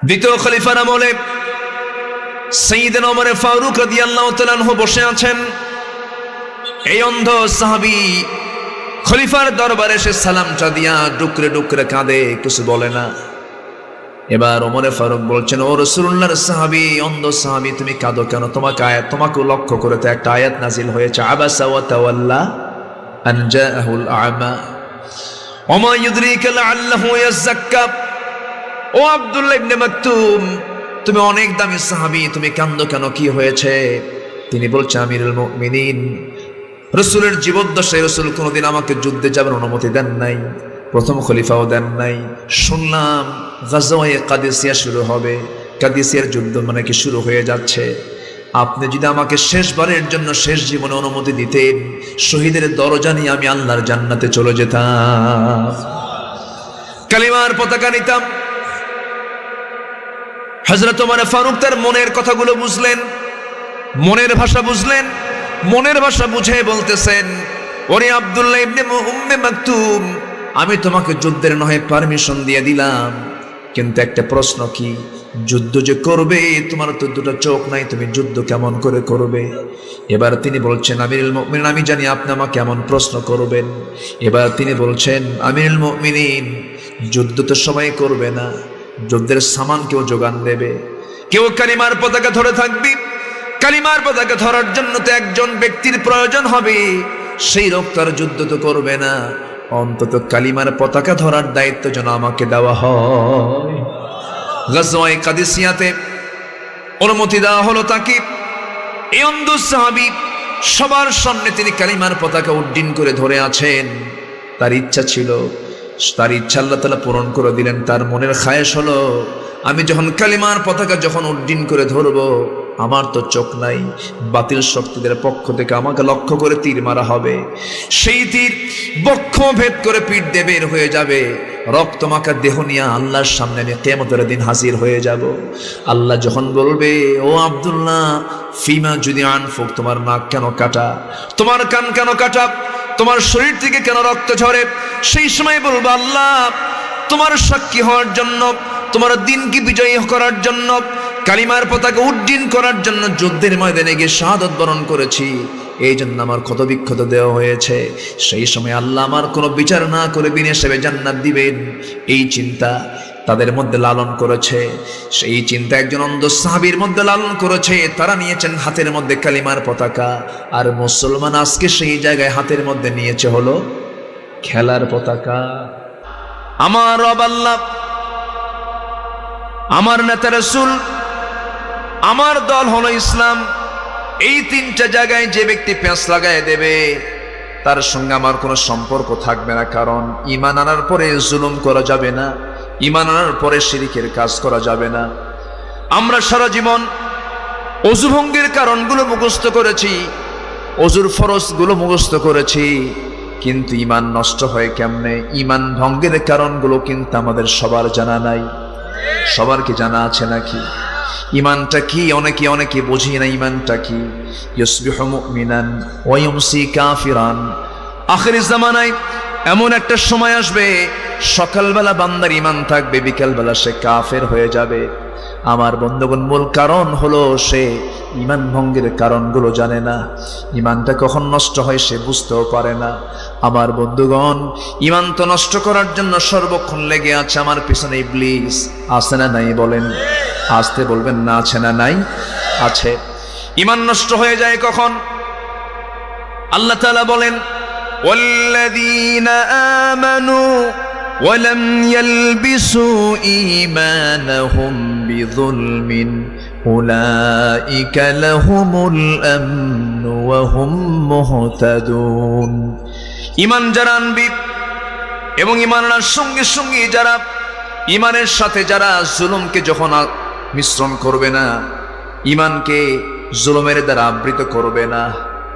দ্বিতীয় খলিফার আমলে সাইয়েদনা ওমর ফারুক রাদিয়াল্লাহু তাআলা আনহু বসে আছেন। এই অন্ধ সাহাবী খলিফার দরবারে এসে সালামটা দিয়া ডুকরে ডুকরে কাঁদে, কিছু বলে না। এবার ওমর ফারুক বলছেন, ও রাসূলুল্লাহর সাহাবী, অন্ধ সাহাবী, তুমি কাঁদো কেন? তোমাকে লক্ষ্য করে তো একটা আয়াত নাজিল হয়েছে, আবাসা ওয়া তাওয়াল্লা আন জাআহুল আ'মা ওয়া মা ইউদরিকা লাআল্লাহু ইয়াযাক্কা। ও আব্দুল্লাহ ইবনে মাকতুম, তুমি অনেক দামি সাহাবী, তুমি কাঁদো কেন? কি হয়েছে? তিনি বলছে, আমিরুল মুমিনিন, রাসূলের জীবদ্দশায় রাসূল কোনোদিন আমাকে যুদ্ধে যাবার অনুমতি দেন নাই, প্রথম খলিফাও দেন নাই। শুনলাম গাজওয়ায়ে কাদিসিয়া শুরু হবে, কাদিসিয়ার যুদ্ধ মানে কি শুরু হয়ে যাচ্ছে। আপনি যদি আমাকে শেষবারের জন্য শেষ জীবনে অনুমতি দিতেন, শহীদের দরজা নিয়ে আমি আল্লাহর জান্নাতে চলে যেতাম, কালিমার পতাকা নিতাম। হযরত ওমর ফারুক তার মনের কথাগুলো বুঝলেন, মনের ভাষা বুঝলেন। মনের ভাষা বুঝে বলতেছেন, ওরে আব্দুল্লাহ ইবনে উম্মে মাকতুম, আমি তোমাকে যুদ্ধের নহে পারমিশন দিয়ে দিলাম, কিন্তু একটা প্রশ্ন, কি যুদ্ধ যে করবে, তোমার তো দুটো চোখ নাই, তুমি যুদ্ধ কেমন করে করবে? এবার তিনি বলছেন, আমিরুল মুমিনিন, আমি জানি আপনি আমাকে এমন প্রশ্ন করবেন। এবার তিনি বলছেন, আমিরুল মুমিনিন, যুদ্ধ তো সবাই করবে না, যুদ্ধের সামান কেউ যোগান দেবে, কেউ কালিমার পতাকা ধরে থাকবে। কালিমার পতাকা ধরার জন্য তো একজন ব্যক্তির প্রয়োজন হবে, সেই লোক তার যুদ্ধ তো করবে না, অন্তত কালিমার পতাকা ধরার দায়িত্ব যেন আমাকে দেওয়া হয়। গাজওয়ায়ে কাদিসিয়াতে অনুমতি দেওয়া হলো তাকে। এই অন্ধ সাহাবী সবার সামনে তিনি কালিমার পতাকা উড্ডীন করে ধরে আছেন। তার ইচ্ছা ছিল, তার ইচ্ছা আল্লাহ তাআলা পূরণ করে দিলেন। তার মনের খায়েশ হলো, আমি যখন কালিমার পতাকা যখন উড্ডীন করে ধরবো, আমার তো চোখ নাই, বাতিল শক্তিদের পক্ষ থেকে আমাকে লক্ষ্য করে তীর মারা হবে, সেই তীর বক্ষ ভেদ করে পিঠ দিয়ে বের হয়ে যাবে, রক্তমাখা দেহ নিয়ে আল্লাহর সামনে আমি কিয়ামতের দিন হাজির হয়ে যাব। আল্লাহ যখন বলবে, ও আব্দুল্লাহ, ফিমা যদি আনফুক, তোমার নাক কেন কাটা, তোমার কান কেন কাটা, তোমার শরীর থেকে কেন রক্ত ঝরে, সেই সময় বলবো, আল্লাহ, তোমার সাক্ষী হওয়ার জন্য, তোমার দিনকে বিজয়ী করার জন্য, কালিমার পতাকা উড্ডীন করার জন্য যুদ্ধের ময়দানে গিয়ে শাহাদাত বরণ করেছি, এই জন্য আমার ক্ষত বিক্ষত দেওয়া হয়েছে। সেই সময় আল্লাহ আমার কোনো বিচার না করে বিনা হিসাবে জান্নাত দিবেন, এই চিন্তা তাদের মধ্যে লালন করেছে। সেই চিন্তা একজন অন্ধ সাহাবীর মধ্যে লালন করেছে। তারা নিয়েছেন হাতের মধ্যে কালিমার পতাকা, আর মুসলমান আজকে সেই জায়গায় হাতের মধ্যে নিয়েছে হলো খেলার পতাকা। আমার রব আল্লাহ, আমার নেতা রাসূল, আমার দল হলো ইসলাম, এই তিনটা জায়গায় যে ব্যক্তি পেঁচ লাগায় দেবে, তার সঙ্গে আমার কোনো সম্পর্ক থাকবে না। কারণ ঈমান আনার পরে জুলুম করা যাবে না, ঈমান আনার পরে শিরকের কাজ করা যাবে না। আমরা সারা জীবন ওযু ভঙ্গের কারণগুলো মুখস্থ করেছি, ওযুর ফরজগুলো মুখস্থ করেছি, কিন্তু ঈমান নষ্ট হয় কেমনে, ঈমান ভঙ্গের কারণগুলো কিন্তু আমাদের সবার জানা নাই। সবার কি জানা আছে নাকি? ঈমানটা কি? অনেকে বুঝি না ঈমানটা কি। ইউসবিহু মুমিনান ওয়া ইউমসি কাফিরান। আখির জামানায় এমন একটা সময় আসবে, সকালবেলা বান্দার ঈমান থাকবে, বিকালবেলা সে কাফের হয়ে যাবে। আমার বন্ধুগণ, মূল কারণ হলো সে ঈমান ভঙ্গের কারণগুলো জানে না। ঈমানটা কখন নষ্ট হয় সে বুঝতেও পারে না। আমার বন্ধুগণ, ঈমান তো নষ্ট করার জন্য সর্বক্ষণ লেগে আছে আমার পিছনে ইবলিস। আছে না নাই বলেন? আসতে বলবেন না, আছে না নাই? আছে। ঈমান নষ্ট হয়ে যায় কখন? আল্লাহ তাআলা বলেন, ওয়াল্লাযীনা আমানু ওয়া লাম ইয়ালবিসু ঈমানাহুম বিযুলমিন উলাইকা লাহুমুল আমনু ওয়া হুম মুহতাদুন। ঈমান যারা আনবি এবং ঈমান আনার সঙ্গে সঙ্গে যারা ঈমানের সাথে যারা জুলুমকে যখন মিশ্রণ করবে না, ঈমানকে জুলুমের দ্বারা আবৃত করবে না,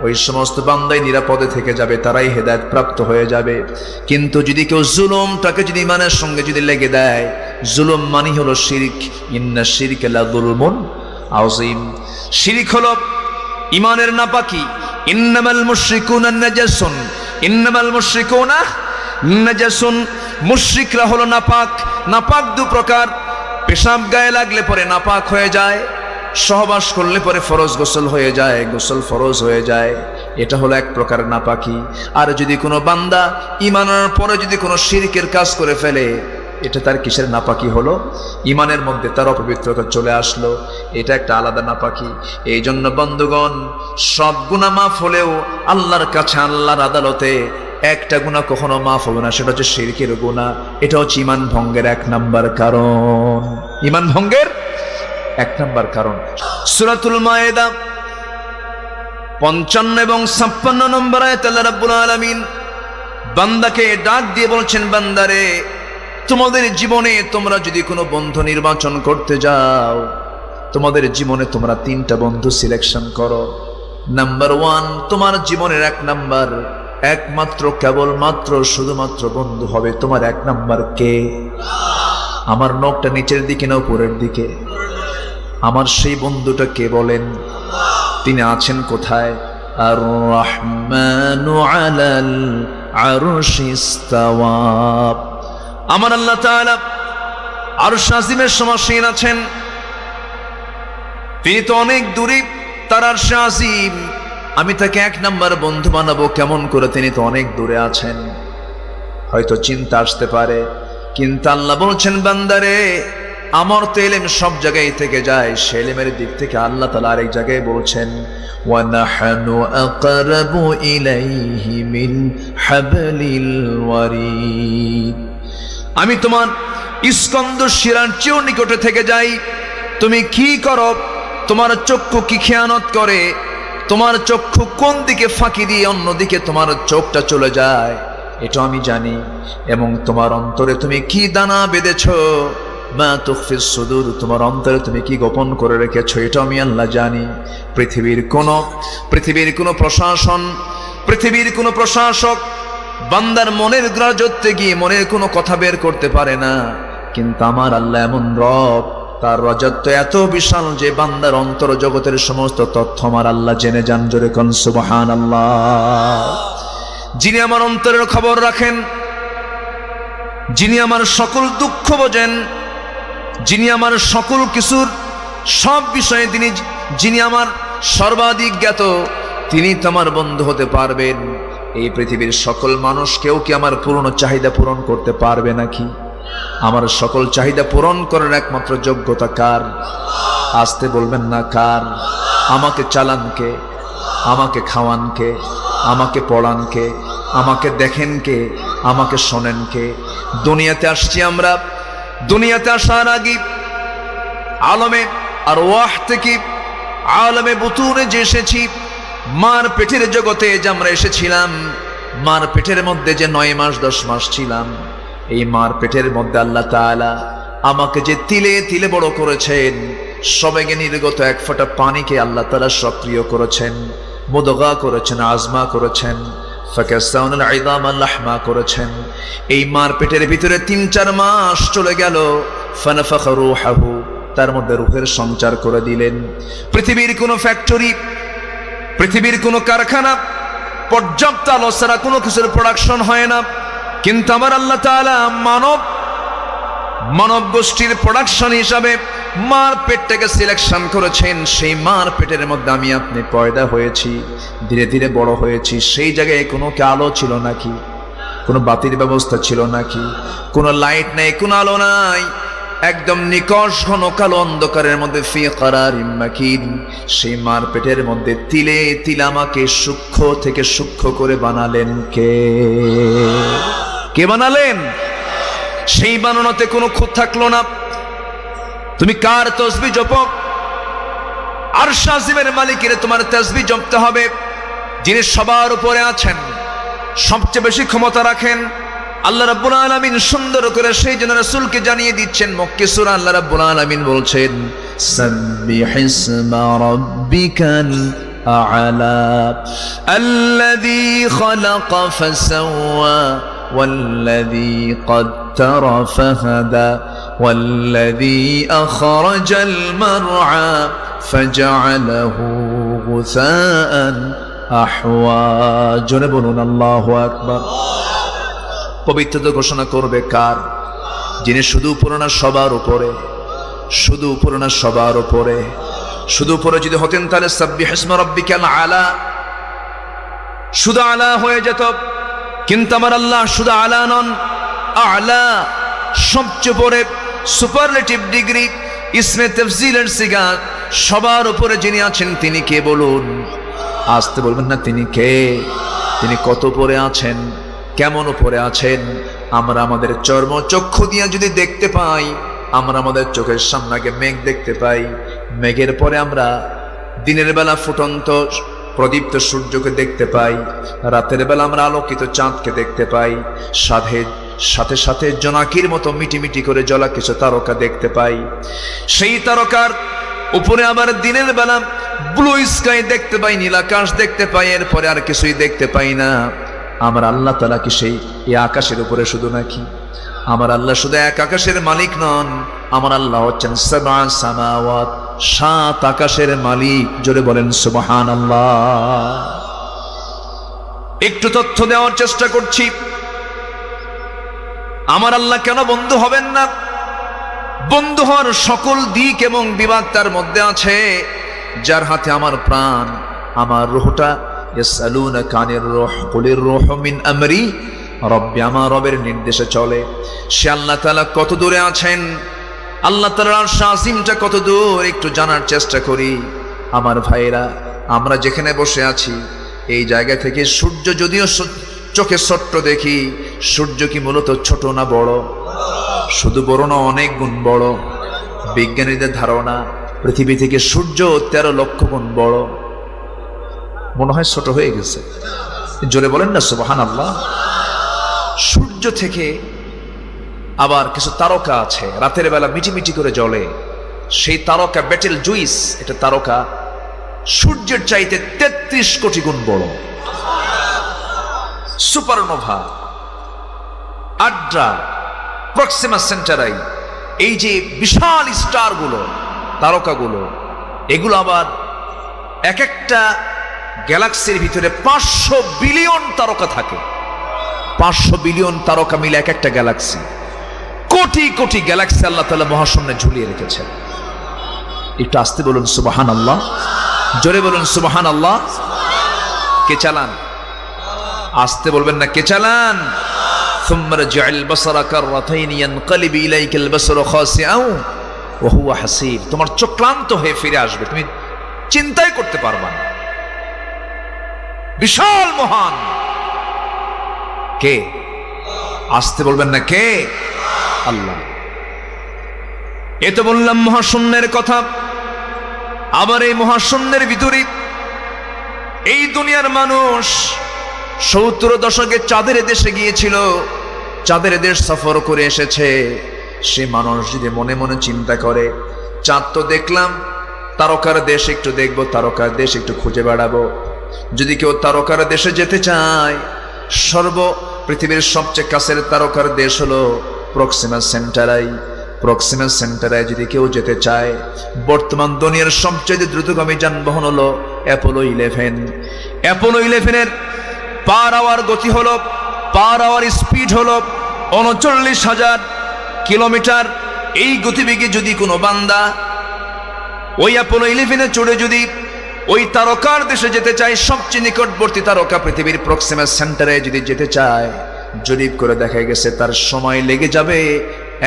ওই সমস্ত বান্দাই নিরাপদে থেকে যাবে, তারাই হেদায়েত প্রাপ্ত হয়ে যাবে। কিন্তু যদি কেউ জুলুমটাকে যদি ঈমানের সঙ্গে যদি লেগে দেয়, জুলুম মানে হলো শিরক, ইন্না শিরকা লাযুলমুন আযীম। শিরক হলো ঈমানের নাপাকি। ইন্নামাল মুশরিকুনা নাজাসুন, ইন্নামাল মুশরিকুনা নাজাসুন। মুশরিকরা হলো নাপাক। নাপাক দু প্রকার, পেশাব গায়ে লাগলে পরে নাপাক হয়ে যায়, সহবাস করলে পরে ফরজ গোসল হয়ে যায়, গোসল ফরজ হয়ে যায়, এটা হলো এক প্রকার নাপাকি। আর যদি কোনো বান্দা ঈমানের পরে যদি কোনো শিরকের কাজ করে ফেলে, এটা তার কিসের নাপাকি হলো? ঈমানের মধ্যে তার অপবিত্রতা চলে আসলো, এটা একটা আলাদা নাপাকি। এই জন্য বন্ধুগণ, সব গুনাহ মাফ হলেও আল্লাহর কাছে, আল্লাহর আদালতে একটা গুনাহ কখনো মাফ হবে না, সেটা হচ্ছে শিরকের গুনাহ। এটা হচ্ছে ঈমান ভঙ্গের 1 নাম্বার কারণ, ঈমান ভঙ্গের 1 নাম্বার কারণ। সূরাতুল মায়েদা 55 এবং 56 নম্বর আয়াতে আল্লাহ রাব্বুল আলামিন বান্দাকে ডাক দিয়ে বলছেন, বান্দারে, তোমাদের জীবনে তোমরা যদি কোনো বন্ধু নির্বাচন করতে যাও, তোমাদের জীবনে তোমরা 3টা বন্ধু সিলেকশন করো। নাম্বার 1, তোমার জীবনের 1 নাম্বার, একমাত্র কেবলমাত্র শুধুমাত্র বন্ধু হবে তোমার 1 নাম্বার কে? আমার নখটা নিচের দিকে না উপরের দিকে? আমার সেই বন্ধুটা কে বলেন? তিনি আছেন কোথায়? আর রহমানু আলাল আরশি ইস্তাওয়া। আমার আল্লাহ তাআলা আরশ আজিমের সমাসীন আছেন, তিনি তো অনেক দূরে, তার আরশ আজিম। আমি তাকে 1 নাম্বার বন্ধু বানাবো কেমন করে? তিনি তো অনেক দূরে আছেন। হয়তো চিন্তা আসতে পারে, কিন্তু আল্লাহ বলছেন, বান্দারে, আমার তো ইলম সব জায়গায় থেকে যায়, সে ইলমের দিক থেকে আল্লাহ তাআলা আরেক জায়গায় বলছেন, ওয়া নাহনু আকরাবু ইলাইহি মিন হাবলিল ওয়ারিদ। আমি তোমার স্কন্দ শিরার চেয়েও নিকটে থেকে যাই। তুমি কি করো? তোমার চক্ষু কি খেয়ানত করে? তোমার চক্ষু কোন দিকে ফাঁকি দিয়ে অন্যদিকে তোমার চোখটা চলে যায়, এটা আমি জানি। এবং তোমার অন্তরে তুমি কি দানা বেঁধেছো, মা তুখফিস সুদূর, তোমার অন্তরে তুমি কি গোপন করে রেখেছো, এটা আমি আল্লাহ জানি। পৃথিবীর কোনো প্রশাসন, পৃথিবীর কোনো প্রশাসক বান্দার মনের গ্রাহ্যতে গিয়ে মনের কোনো কথা বের করতে পারে না, কিন্তু আমার আল্লাহ এমন রব, তার রাজত্ব এত বিশাল যে বান্দার অন্তর জগতের সমস্ত তথ্য আমার আল্লাহ জেনে যান। জোরে কোন সুবহানাল্লাহ। যিনি আমার অন্তরের খবর রাখেন, যিনি আমার সকল দুঃখ বোঝেন, যিনি আমার সকল কিছুর সব বিষয়ে যিনি আমার সর্বাধিক জ্ঞাত, তিনি তোমার বন্ধু হতে পারবেন। এই পৃথিবীর সকল মানুষ কেউ কি আমার পূর্ণ চাহিদা পূরণ করতে পারবে নাকি? আমার সকল চাহিদা পূরণ করার একমাত্র যোগ্যতা কার? আসতে বলবেন না কার? আমাকে চালান কে? আমাকে খাওয়ান কে? আমাকে পড়ান কে? আমাকে দেখেন কে? আমাকে শোনেন কে? দুনিয়াতে আসছি আমরা, দুনিয়াতে আসার আগে আলমে আর ওয়াহ থেকে আলমে বুতুনে যে এসেছি, মার পেটের জগতে যে আমরা এসেছিলাম, মার পেটের মধ্যে যে 9 মাস 10 মাস ছিলাম, এই মার পেটের মধ্যে আল্লাহ তাআলা আমাকে যে তিলে তিলে বড় করেছেন, সবেগে নির্গত 1 ফোঁটা পানিকে আল্লাহ তাআলা সক্রিয় করেছেন, মুদগা করেছেন, আজমা করেছেন, ফাকাসাউনাল ইযামা লাহমা করেছেন। এই মার পেটের ভিতরে 3-4 মাস চলে গেল, ফানাফাখা রূহাহু, তার মধ্যে রূহের সঞ্চার করে দিলেন। পৃথিবীর কোনো ফ্যাক্টরি, পৃথিবীর কোনো কারখানা পর্যাপ্ত আলো ছাড়া কোনো কিছুর প্রোডাকশন হয় না, কিন্তু আমার আল্লাহ তাআলা মানব গোষ্ঠীর প্রোডাকশন হিসাবে মার পেটটাকে সিলেকশন করেছেন। সেই মার পেটের মধ্যে আমি আপনি পয়দা হয়েছি, ধীরে ধীরে বড় হয়েছি। সেই জায়গায় কোনো আলো ছিল নাকি? কোনো বাতির ব্যবস্থা ছিল নাকি? কোনো লাইট নাই, কোনো আলো নাই, একদম নিকষ ঘন কালো অন্ধকারের মধ্যে ফি কারারিম মাকিন। সেই মার পেটের মধ্যে তিলে তিলে আমাকে সূক্ষ্ম থেকে সূক্ষ্ম করে বানালেন কে? কে বানালেন? সেই বানানোতে কোনো খুঁত থাকলো না। তুমি কার তাসবিহ জপো? আরশ আজিমের মালিকের তোমার তাসবিহ জপতে হবে, যিনি সবার উপরে আছেন, সবচেয়ে বেশি ক্ষমতা রাখেন। আল্লাহ রাব্বুল আলামিন সুন্দর করে সেই জন্য রাসূলকে জানিয়ে দিচ্ছেন। মক্কি সূরা আল্লাহ রাব্বুল আলামিন বলছেন, সাব্বিহিসমা রাব্বিকাল আ'লা আল্লাযী খালাকা ফাসাওয়া ওয়াল্লাযী قدر فهدى والذي أخرج المرعى فجعله غثاء أحوى জোরে বলুন আল্লাহু আকবার। পবিত্রতা ঘোষণা করবে কার? যিনি শুধু উপরে না সবার উপরে, শুধু উপরে না, সবার উপরে। শুধু উপরে যদি হতেন তাহলে সাব্বিহ ইসমা রাব্বিকাল আলা, শুধু আলা হয়ে যেত। কিন্তু আমার আল্লাহ শুধু আলা নন, আলা, সবচেয়ে উপরে, সুপারলেটিভ ডিগ্রি, ইসমে তাফজিলের সিগা, সবার উপরে যিনি আছেন তিনি কে বলুন? আসতে বলবেন না, তিনি কে? তিনি কত উপরে আছেন, কেমন উপরে আছেন? আমরা আমাদের চর্মচক্ষু দিয়ে যদি দেখতে পাই, আমরা আমাদের চোখের সামনে আগে মেঘ দেখতে পাই, মেঘের পরে আমরা দিনের বেলা ফুটন্ত প্রদীপ্ত সূর্যকে দেখতে পাই, রাতের বেলা আমরা আলোকিত চাঁদকে দেখতে পাই, সাথে সাথে জোনাকির মতো মিটিমিটি করে জ্বলা কিছু তারকা দেখতে পাই। সেই তারকার উপরে আবার দিনের বেলা ব্লু স্কাই দেখতে পাই, নীল আকাশ দেখতে পাই, এরপরে আর কিছুই দেখতে পাই না। আমার আল্লাহ তাআলা কি সেই আকাশের উপরে শুধু নাকি? আমার আল্লাহ শুধু এক আকাশের মালিক নন, আমার আল্লাহ হচ্ছেন সাবআ সামাওয়াত, 7 আকাশের মালিক। জোরে বলেন সুবহানাল্লাহ। একটু তথ্য দেওয়ার চেষ্টা করছি। আমার আল্লাহ কেন বন্ধু হবেন না? বন্ধু হওয়ার সকল দিক এবং বিভাগ তার মধ্যে আছে। যার হাতে আমার প্রাণ, আমার রূহটা, ইয়াসআলুনাকা আনির রূহ কুলির রূহু মিন আমরি রব্বি, আমার রবের নির্দেশে চলে। সে আল্লাহ তাআলা কত দূরে আছেন, আল্লাহ তাআলার আরশ আজিমটা কত দূর, একটু জানার চেষ্টা করি। আমার ভাইরা, আমরা যেখানে বসে আছি এই জায়গা থেকে সূর্য যদিও চোখে ছোট্ট দেখি, সূর্য কি মূলত ছোট না বড়? শুধু বড় না, অনেক গুণ বড়। বিজ্ঞানীদের ধারণা পৃথিবী থেকে সূর্য 13 লক্ষ গুণ বড়। মনে হয় ছোট হয়ে গেছে। জোরে বলেন না সুবহানাল্লাহ। সূর্য থেকে আবার কিছু তারকা আছে, রাতের বেলা মিটিমিটি করে জ্বলে। সেই তারকা বেটেল জুইস, এটা তারকা সূর্যের চাইতে 33 কোটি গুণ বড়। সুপারনোভা, আড্রা, প্রক্সিমা সেন্টারাই, এই যে বিশাল স্টারগুলো, তারকাগুলো, এগুলো আবার এক একটা গ্যালাক্সির ভিতরে 500 বিলিয়ন তারকা থাকে। 500 বিলিয়ন তারকা মিলে এক একটা গ্যালাক্সি। কোটি কোটি গ্যালাক্সি আল্লাহ তাআলা মহাশূন্যে ঝুলিয়ে রেখেছেন। একটু আসতে বলুন সুবহানাল্লাহ, জোরে বলুন সুবহানাল্লাহ। কে চালান? আসতে বলবেন না, কে চালান? সুম্মা রাজি'আল বাসারা কাররাতাইন ইয়ানকালিবু ইলাইকাল বাসারু খাসিআন ওয়া হুয়া হাসীর। তোমার চোখ ক্লান্ত হয়ে ফিরে আসবে, তুমি চিন্তাই করতে পারবা না। বিশাল মহান কে? আসতে বলবেন না, কে? আল্লাহ। এ তো বললাম মহাশূন্যের কথা। আবার এই মহাশূন্যের ভিতরে এই দুনিয়ার মানুষ 70 দশকে চাঁদের দেশে গিয়েছিল, চাঁদের দেশ সফর করে এসেছে। সে মানুষ যদি মনে মনে চিন্তা করে, চাঁদ তো দেখলাম, তারকার দেশ একটু দেখবো, তারকার দেশ একটু খুঁজে বেড়াবো। যদি কেউ তারকার দেশে যেতে চায়, পৃথিবীর সবচেয়ে কাছের তারকার দেশ হলো প্রক্সিমা সেন্টারাই। প্রক্সিমা সেন্টারায় যদি কেউ যেতে চায়, বর্তমান দুনিয়ার সবচেয়ে দ্রুতগামী যানবাহন হলো অ্যাপোলো 11। অ্যাপোলো 11-এর পার আওয়ার গতি হলো, পার আওয়ার স্পিড হলো 39,000 কিলোমিটার। এই গতিবেগে যদি কোনো বান্দা ওই অ্যাপোলো 11-এ চড়ে যদি ওই তারকার দেশে যেতে চায়, সবচেয়ে নিকটবর্তী তারকা পৃথিবীর প্রক্সিমা সেন্টারে যদি যেতে চায়, জরিপ করে দেখা গেছে তার সময় লেগে যাবে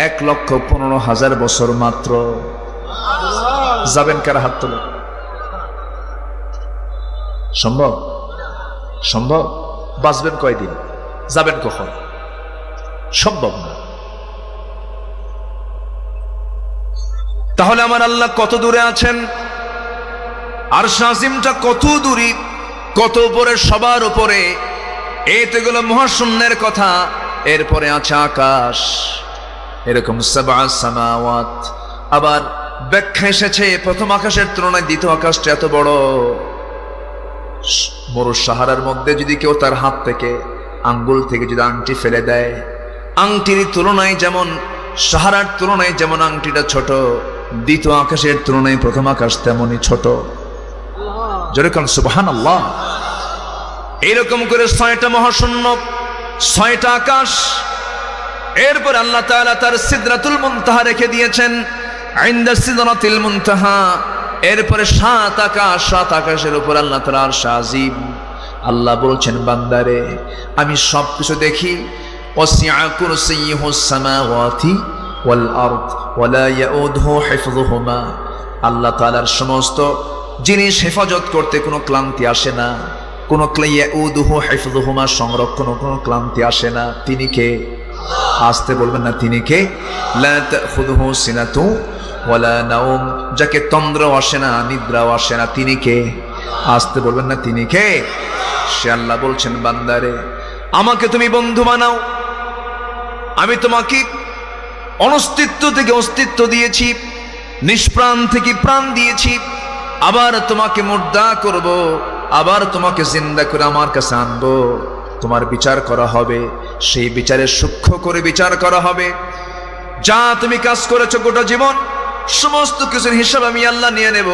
1,15,000 বছর মাত্র। যাবেন কারা? হাত তোলে। সম্ভব? সম্ভব? বাঁচবেন কয়দিন? যাবেন কখন? সম্ভব না। তাহলে আমার আল্লাহ কত দূরে আছেন? আরশ আজিমটা কত দূরে, কত উপরে, সবার উপরে। এই তো গেল মহাশূন্যের কথা। এরপরে আছে আকাশ, এরকম সাবআ সামাওয়াত। আবার ব্যাখ্যা এসেছে প্রথম আকাশের তুলনায় দ্বিতীয় আকাশটা এত বড়। মরু সাহারার মধ্যে যদি কেউ তার হাত থেকে, আঙ্গুল থেকে যদি আংটি ফেলে দেয়, আংটির তুলনায় যেমন, সাহারার তুলনায় যেমন আংটিটা ছোট, দ্বিতীয় আকাশের তুলনায় প্রথম আকাশ তেমনই ছোট। জোরে কোন সুবহানাল্লাহ। এইরকম করে 6টা মহাশূন্য, 6টা আকাশ। এরপর আল্লাহ তাআলা তার সিদরাতুল মুনতাহা রেখে দিয়েছেন, ইনদা সিদরাতিল মুনতাহা, এরপরে সাত আকাশের উপর আল্লাহ তাআলা আরশ আজিম। আল্লাহ বলছেন বান্দারে আমি সবকিছু দেখি। ওয়াসিআ কুরসিয়ুহুস সামাওয়াতি ওয়াল আরদ ওয়া লা ইয়াউদুহু হিফযুহুমা। আল্লাহ তাআলার সমস্ত জিনিস হেফাজত করতে কোনো ক্লান্তি আসে না, কোনো ইয়াউদুহু হিফযুহুমা সংরক্ষণ কোনো ক্লান্তি আসে না। তিনি কে? আসতে বলবেন না তিনি কে? লা তাখুযুহু সিনাতু ওয়ালা নাওম, যাকে তন্দ্রাও আসে না নিদ্রাও আসে না, তিনি কে? আসতে বলবেন না তিনি কে? সে আল্লাহ বলছেন বান্দারে আমাকে তুমি বন্ধু বানাও, আমি তোমাকে অনস্তিত্ব থেকে অস্তিত্ব দিয়েছি, নিষ্প্রাণ থেকে প্রাণ দিয়েছি, আবার তোমাকে মুর্দা করব, আবার তোমাকে জিন্দা করে আমার কাছে আনবো, তোমার বিচার করা হবে, সেই বিচারে সূক্ষ্ম করে বিচার করা হবে। যা তুমি কাজ করেছো গোটা জীবন সমস্ত কিছুর হিসাব আমি আল্লাহ নিয়ে নেব।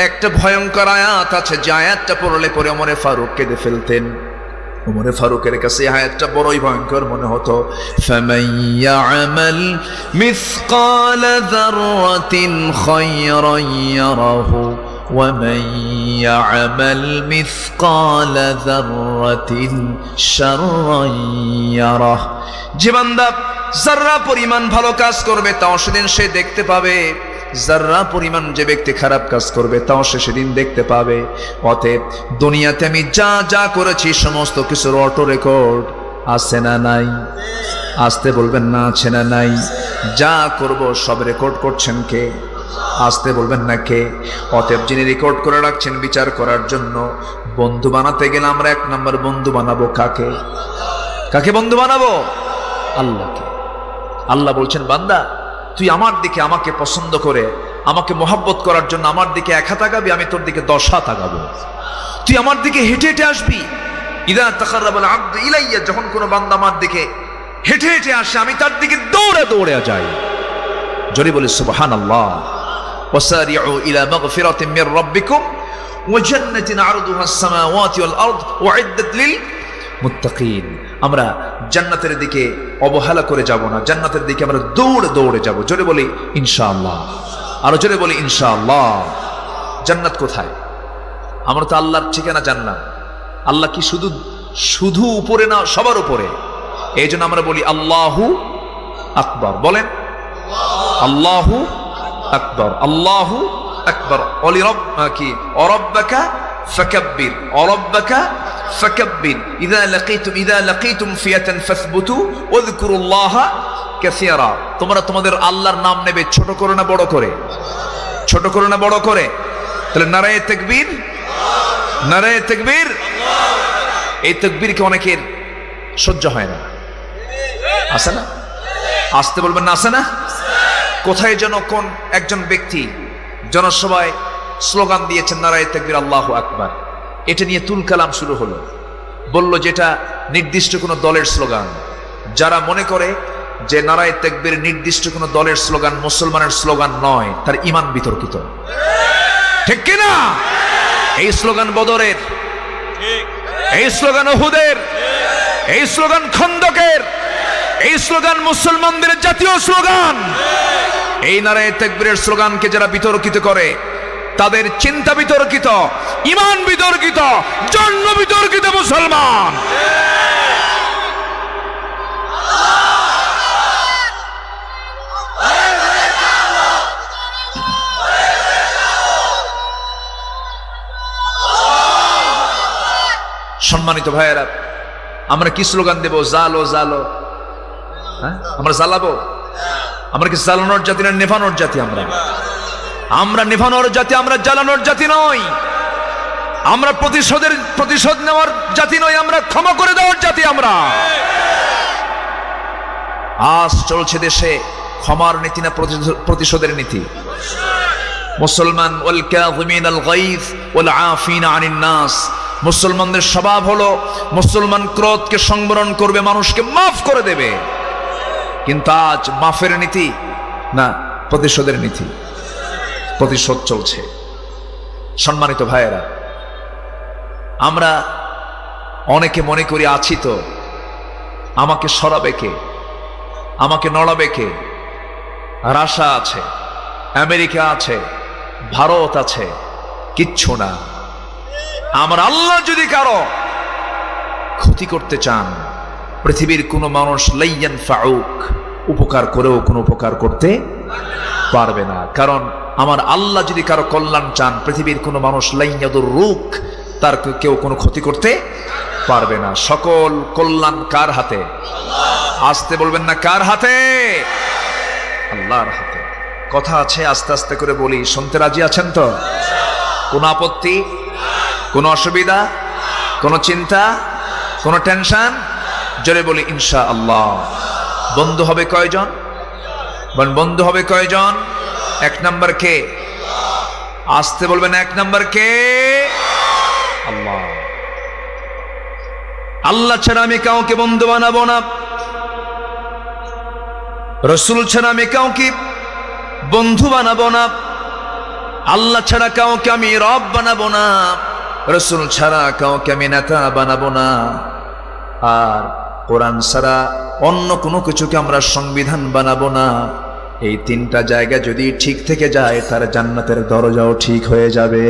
একটা ভয়ঙ্কর আয়াত আছে, যে আয়াতটা পড়লে পরে ওমরে ফারুক কেঁদে ফেলতেন। ওমরে ফারুকের কাছে আয়াতটা বড়ই ভয়ঙ্কর মনে হতো। ফামান ইয়ামাল মিসকালা যাররাতিন খায়রান ইয়ারাহু ওয়া মান ইয়ামাল মিসকালা যাররাতিন শাররান ইয়ারাহু। যে বান্দা যাররা পরিমাণ ভালো কাজ করবে তাও সেদিন সে দেখতে পাবে, যাররা পরিমাণ যে ব্যক্তি খারাপ কাজ করবে তাও সে সেদিন দেখতে পাবে। অতএব দুনিয়াতে আমি যা যা করেছি সমস্ত কিছুর অটো রেকর্ড আছে না নাই? আসতে বলবেন না আছে না নাই? যা করব সব রেকর্ড করছেন কে? আসতে বলবেন না কে? অতএব যিনি রেকর্ড করে রাখছেন বিচার করার জন্য, বন্ধু বানাতে গেলে আমরা এক নম্বর বন্ধু বানাবো কাকে? কাকে বন্ধু বানাবো? আল্লাহকে। আল্লাহ বলছেন বান্দা তুই আমার দিকে আমাকে পছন্দ করে আমাকে মোহাব্বত করার জন্য আমার দিকে 1 হাত আগাবি, আমি তোর দিকে 10 হাত আগাবো। তুই আমার দিকে হেঁটে হেঁটে আসবি। ইদা তাকাররাবাল আবদু ইলাইয়া, যখন কোনো বান্দা আমার দিকে হেঁটে হেঁটে আসে আমি তার দিকে দৌড়ে দৌড়ে যাই। জোরে বলি সুবহানাল্লাহ। ওয়াসারিউ ইলা মাগফিরাতিন মির রাব্বিকুম ওয়া জান্নাতিন আরদুহাস সামাওয়াতি ওয়াল আরদ উইদ্দাত লিল মুত্তাকিন। আমরা জান্নাতের দিকে অবহেলা করে যাব না, জান্নাতের দিকে আমরা দৌড়ে দৌড়ে যাব। জোরে বলি ইনশাআল্লাহ, আরো জোরে বলি ইনশাআল্লাহ। জান্নাত কোথায়? আমরা তো আল্লাহর ঠিকানা জান্নাত। আল্লাহ কি শুধু শুধু উপরে না, সবার উপরে। এই জন্য আমরা বলি আল্লাহু আকবার। বলেন আল্লাহু আকবার, আল্লাহু আকবার। অলি রব কি অরব্বাকা ফাকাব্বির, অরব্বাকা ফাকাব্বির। ইযা লাকীতুম ফিয়াতান ফাসবুতু ওয়াযকুরুল্লাহা কাসীরা। তোমরা তোমাদের আল্লাহর নাম নেবে, ছোট করে না বড় করে? ছোট করে না বড় করে? তাহলে নারায়ে তাকবীর, নারায়ে তাকবীর। এই তাকবীরকে অনেকের সহ্য হয় না, আছে না? আসতে বলবেন না, আছে না? কোথায় যেন কোন একজন ব্যক্তি জনসভায় স্লোগান দিয়েছেন নারায়ে তাকবীর আল্লাহু আকবার। এটা নিয়ে তুল কালাম শুরু হলো। বলল যেটা নির্দিষ্ট কোনো দলের স্লোগান। যারা মনে করে যে নারায়ে তাকবীর নির্দিষ্ট কোনো দলের স্লোগান, মুসলমানের স্লোগান নয়, তার ঈমান বিতর্কিত। ঠিক কিনা? এই স্লোগান বদরের, এই স্লোগান উহুদের, এই স্লোগান খন্দকের, এই স্লোগান মুসলমানদের জাতীয় স্লোগান। এই নারায়ে তাকবীরের স্লোগানকে যারা বিতর্কিত করে তাদের চিন্তা বিতর্কিত, ঈমান বিতর্কিত, জন্ম বিতর্কিত মুসলমান। সম্মানিত ভাইয়েরা, আমরা কি স্লোগান দেব? জালো জালো। হ্যাঁ, আমরা জ্বালাবো? আমরা কি জ্বালানোর জাতি না নেভানোর জাতি? আমরা নেভানোর জাতি, আমরা জ্বালানোর জাতি নই। আমরা প্রতিশোধ নেওয়ার জাতি নই, আমরা ক্ষমা করে দেওয়ার জাতি। আমরা আজ চলছে দেশে ক্ষমার নীতি না প্রতিশোধের নীতি? মুসলমান ওয়াল কাযিমিনাল গায়জ ওয়াল আফিনা আনিন নাস। মুসলমানদের স্বভাব হলো মুসলমান ক্রোধকে সংবরণ করবে, মানুষকে মাফ করে দেবে। কিন্তু আজ মাফের নীতি না প্রতিশোধের নীতি, প্রতিশোধ চলছে। সম্মানিত ভাইয়েরা, আমরা অনেকে মনে করি আছি তো, আমাকে সরাবে কে, আমাকে নড়াবে কে? আর আশা আছে আমেরিকা আছে, ভারত আছে, কিচ্ছু না। আমার আল্লাহ যদি কারো ক্ষতি করতে চান, পৃথিবীর কোনো মানুষ লাইয়ান ফাউক, উপকার করেও কোনো উপকার করতে পারবে না। কারণ আমার আল্লাহ যদি কারো কল্যাণ চান, পৃথিবীর কোনো মানুষ লাইয়াদুর রুক, তার কেউ কোনো ক্ষতি করতে পারবে না। সকল কল্যাণ কার হাতে? আসতে বলবেন না, কার হাতে? আল্লাহর হাতে। কথা আছে, আস্তে আস্তে করে বলি, শুনতে রাজি আছেন তো? কোনো আপত্তি, কোনো অসুবিধা, কোনো চিন্তা, কোনো টেনশন? জোরে বলি ইনশাআল্লাহ। বন্ধু হবে কয়জন? বন্ধু হবে কয়জন? এক নাম্বার কে? আসতে বলবেন, এক নাম্বার কে? আল্লাহ। আল্লাহ ছাড়া আমি কাউকে বন্ধু বানাবো না, রসুল ছাড়া আমি কাউকে বন্ধু বানাবো না, আল্লাহ ছাড়া কাউকে আমি রব বানাবো না, রসুল ছাড়া কাউকে আমি নেতা বানাবো না, আর কোরআন ছাড়া অন্য কোনো কিছুকে আমরা সংবিধান বানাবো না। এই তিনটা জায়গা যদি ঠিক থেকে যায়, তার জান্নাতের দরজাও ঠিক হয়ে যাবে।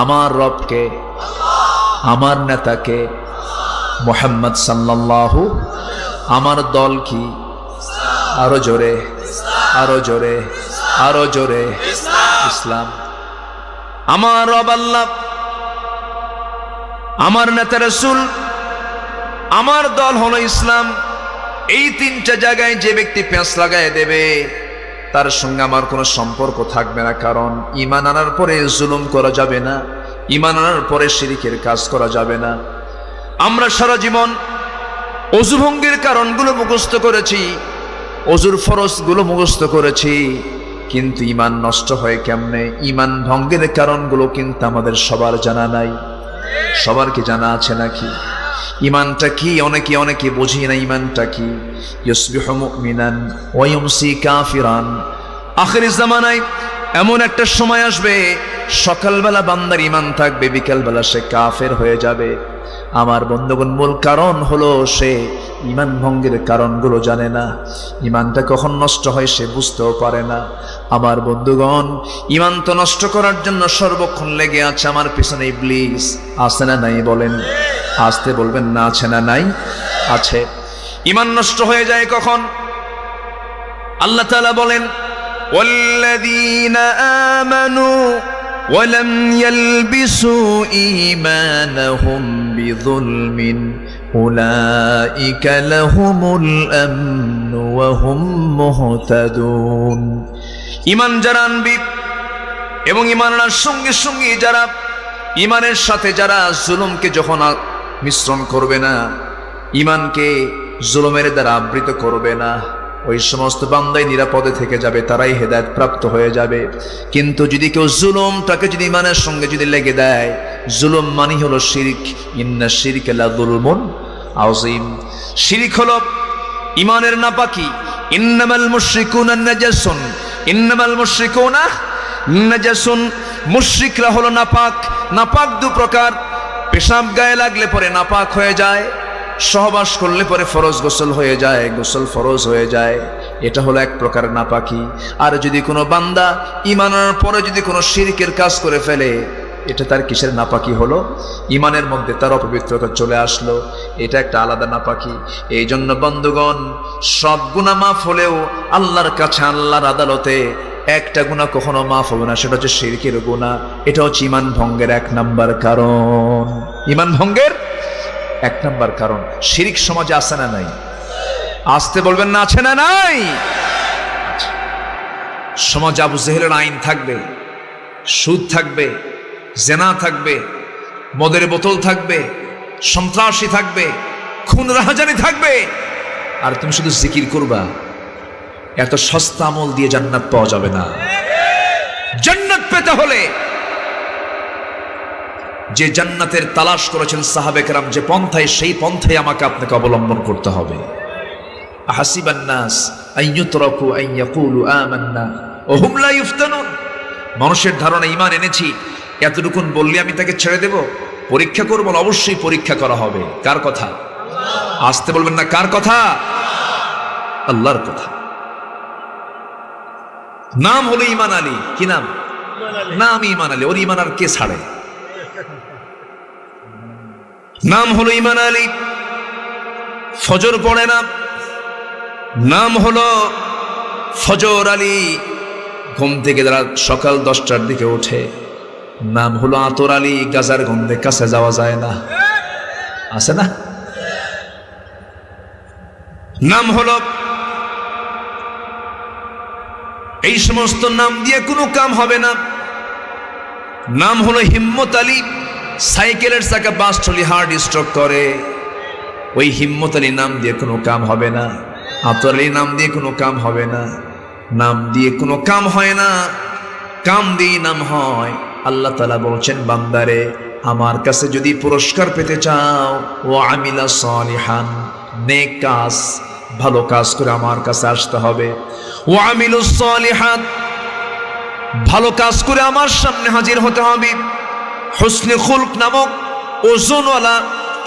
আমার রবকে, আমার নেতাকে মুহাম্মদ সাল্লাল্লাহু, আমার দল কি? আরো জোরে, আরো জোরে, আরো জোরে, ইসলাম। আমার রব আল্লাহ, আমার নেতা রাসূল, আমার দল হলো ইসলাম। এই তিনটা জায়গায় যে ব্যক্তি পেঁচ লাগায় দেবে, তার সঙ্গে আমার কোনো সম্পর্ক থাকবে না। কারণ ঈমান আনার পরে জুলুম করা যাবে না, ঈমান আনার পরে শিরকের কাজ করা যাবে না। আমরা সারা জীবন অজু ভঙ্গের কারণগুলো মুখস্থ করেছি, অজুর ফরজগুলো মুখস্থ করেছি, কিন্তু ঈমান নষ্ট হয় কেমনে? ঈমান ভঙ্গের কারণগুলো কিন্তু আমাদের সবার জানা নাই। সবার কি জানা আছে নাকি? ঈমানটা কি? অনেকে বুঝি না ঈমানটা কি। ইউসবিহু মুমিনান ওয়া ইউমসি কাফিরান। আখির জামানায় এমন একটা সময় আসবে, সকালবেলা বান্দার ঈমান থাকবে, বিকালবেলা সে কাফের হয়ে যাবে। আমার বন্ধুগণ, মূল কারণ হলো সে ঈমান ভঙ্গের কারণগুলো জানে না। ঈমানটা কখন নষ্ট হয় সে বুঝতেও পারে না। আমার বন্ধুগণ, ঈমান তো নষ্ট করার জন্য সর্বক্ষণ লেগে আছে আমার পিছনে ইবলিস। আছে না নাই বলেন? আসতে বলবেন না, আছে না নাই? আছে। ঈমান নষ্ট হয়ে যায় কখন? আল্লাহ তাআলা বলেন, ওয়াল্লাযীনা আমানু ওয়ালাম ইয়ালবিসু ঈমানাহুম বিযুলমিন উলাইকা লাহুমুল আমনু ওয়া হুম মুহতাদুন। ঈমান যারা আনবি এবং ঈমান আনার সঙ্গে সঙ্গে যারা ঈমানের সাথে যারা জুলুমকে যখন মিশ্রণ করবে না, ঈমানকে জুলুমের দ্বারা আবৃত করবে না, ওই সমস্ত বান্দাই নিরাপদে থেকে যাবে, তারাই হেদায়েত প্রাপ্ত হয়ে যাবে। কিন্তু যদি কেউ জুলুমটাকে যদি ঈমানের সঙ্গে যদি লেগে দেয়, জুলুম মানে হলো শিরক। ইন্না শিরকা লাযুলমুন আযীম। শিরক হলো ঈমানের নাপাকি। ইন্নামাল মুশরিকুনা নাজাসুন, ইন্নামাল মুশরিকুনা নাজাসুন। মুশরিকরা হলো নাপাক। নাপাক দু প্রকার। পেশাব গায়ে লাগলে পরে নাপাক হয়ে যায়, সহবাস করলে পরে ফরজ গোসল হয়ে যায়, গোসল ফরজ হয়ে যায়, এটা হলো এক প্রকার নাপাকি। আর যদি কোনো বান্দা ঈমানের পরে যদি কোনো শিরকের কাজ করে ফেলে, এটা তার কিসের নাপাকি হলো? ঈমানের মধ্যে তার অপবিত্রতা চলে আসলো, এটা একটা আলাদা নাপাকি। এই জন্য বন্ধুগণ, সব গুনাহ মাফ হলেও আল্লাহর কাছে, আল্লাহর আদালতে একটা গুনাহ কখনো মাফ হবে না, সেটা হচ্ছে শিরকের গুনাহ। এটা হচ্ছে ঈমান ভঙ্গের এক নাম্বার কারণ। ঈমান ভঙ্গের এক নাম্বার কারণ। শিরক সমাজে আছে না নাই? আসতে বলবেন না, আছে না নাই? সমাজ আবু জেহেলের আইন থাকবে, সুদ থাকবে, জেনা থাকবে, মদের বোতল থাকবে, সন্ত্রাসী থাকবে, খুন রাহাজানি থাকবে, আর তুমি শুধু জিকির করবা। এত সস্তা আমল দিয়ে জান্নাত পাওয়া যাবে না। জান্নাত পেতে হলে যে জান্নাতের তালাশ করেছেন সাহাবে কেরাম, যে পন্থায়, সেই পন্থায় আমাকে আপনাকে অবলম্বন করতে হবে। আহাসিবান নাস আইয়ুতরাকু আইয়াকুলু আমান্না ওয়া হুম লা ইফতানুন। মানুষের ধারণা ঈমান এনেছি, এতটুকুন বললে আমি তাকে ছেড়ে দেব? পরীক্ষা করব? অবশ্যই পরীক্ষা করা হবে। কার কথা? আসতে বলবেন না, কার কথা? আল্লাহর কথা। নাম হলো ইমান আলী। কি নাম? নাম ইমান আলী। ওর ইমান আর কে ছাড়ে? নাম হলো ইমান আলী। ফজর পড়ে না, নাম হলো ফজর আলী। ঘুম থেকে যারা সকাল 10টার দিকে ওঠে, নাম হলো আতর আলী। গাজার গন্ধে কাছে যাওয়া যায় না, আছে না? নাম হলো, এই সমস্ত নাম দিয়ে কোনো কাম হবে না। নাম হলো হিম্মত আলী। সাইকেলের চাকা বাস্ট হলে হার্ট স্ট্রোক করে, ওই হিম্মত আলী নাম দিয়ে কোনো কাম হবে না। আতর আলী নাম দিয়ে কোনো কাম হবে না। নাম দিয়ে কোনো কাম হয় না, কাম দিয়ে নাম হয়। আল্লাহ তাআলা বলছেন, বান্দারে আমার কাছে যদি পুরস্কার পেতে চাও, ও আমিলা সালিহান, নেক কাজ, ভালো কাজ করে আমার কাছে আসতে হবে। ও আমিলুস সালিহাত, ভালো কাজ করে আমার সামনে হাজির হতে হবে। হুসনে খুলক নামক ওজনওয়ালা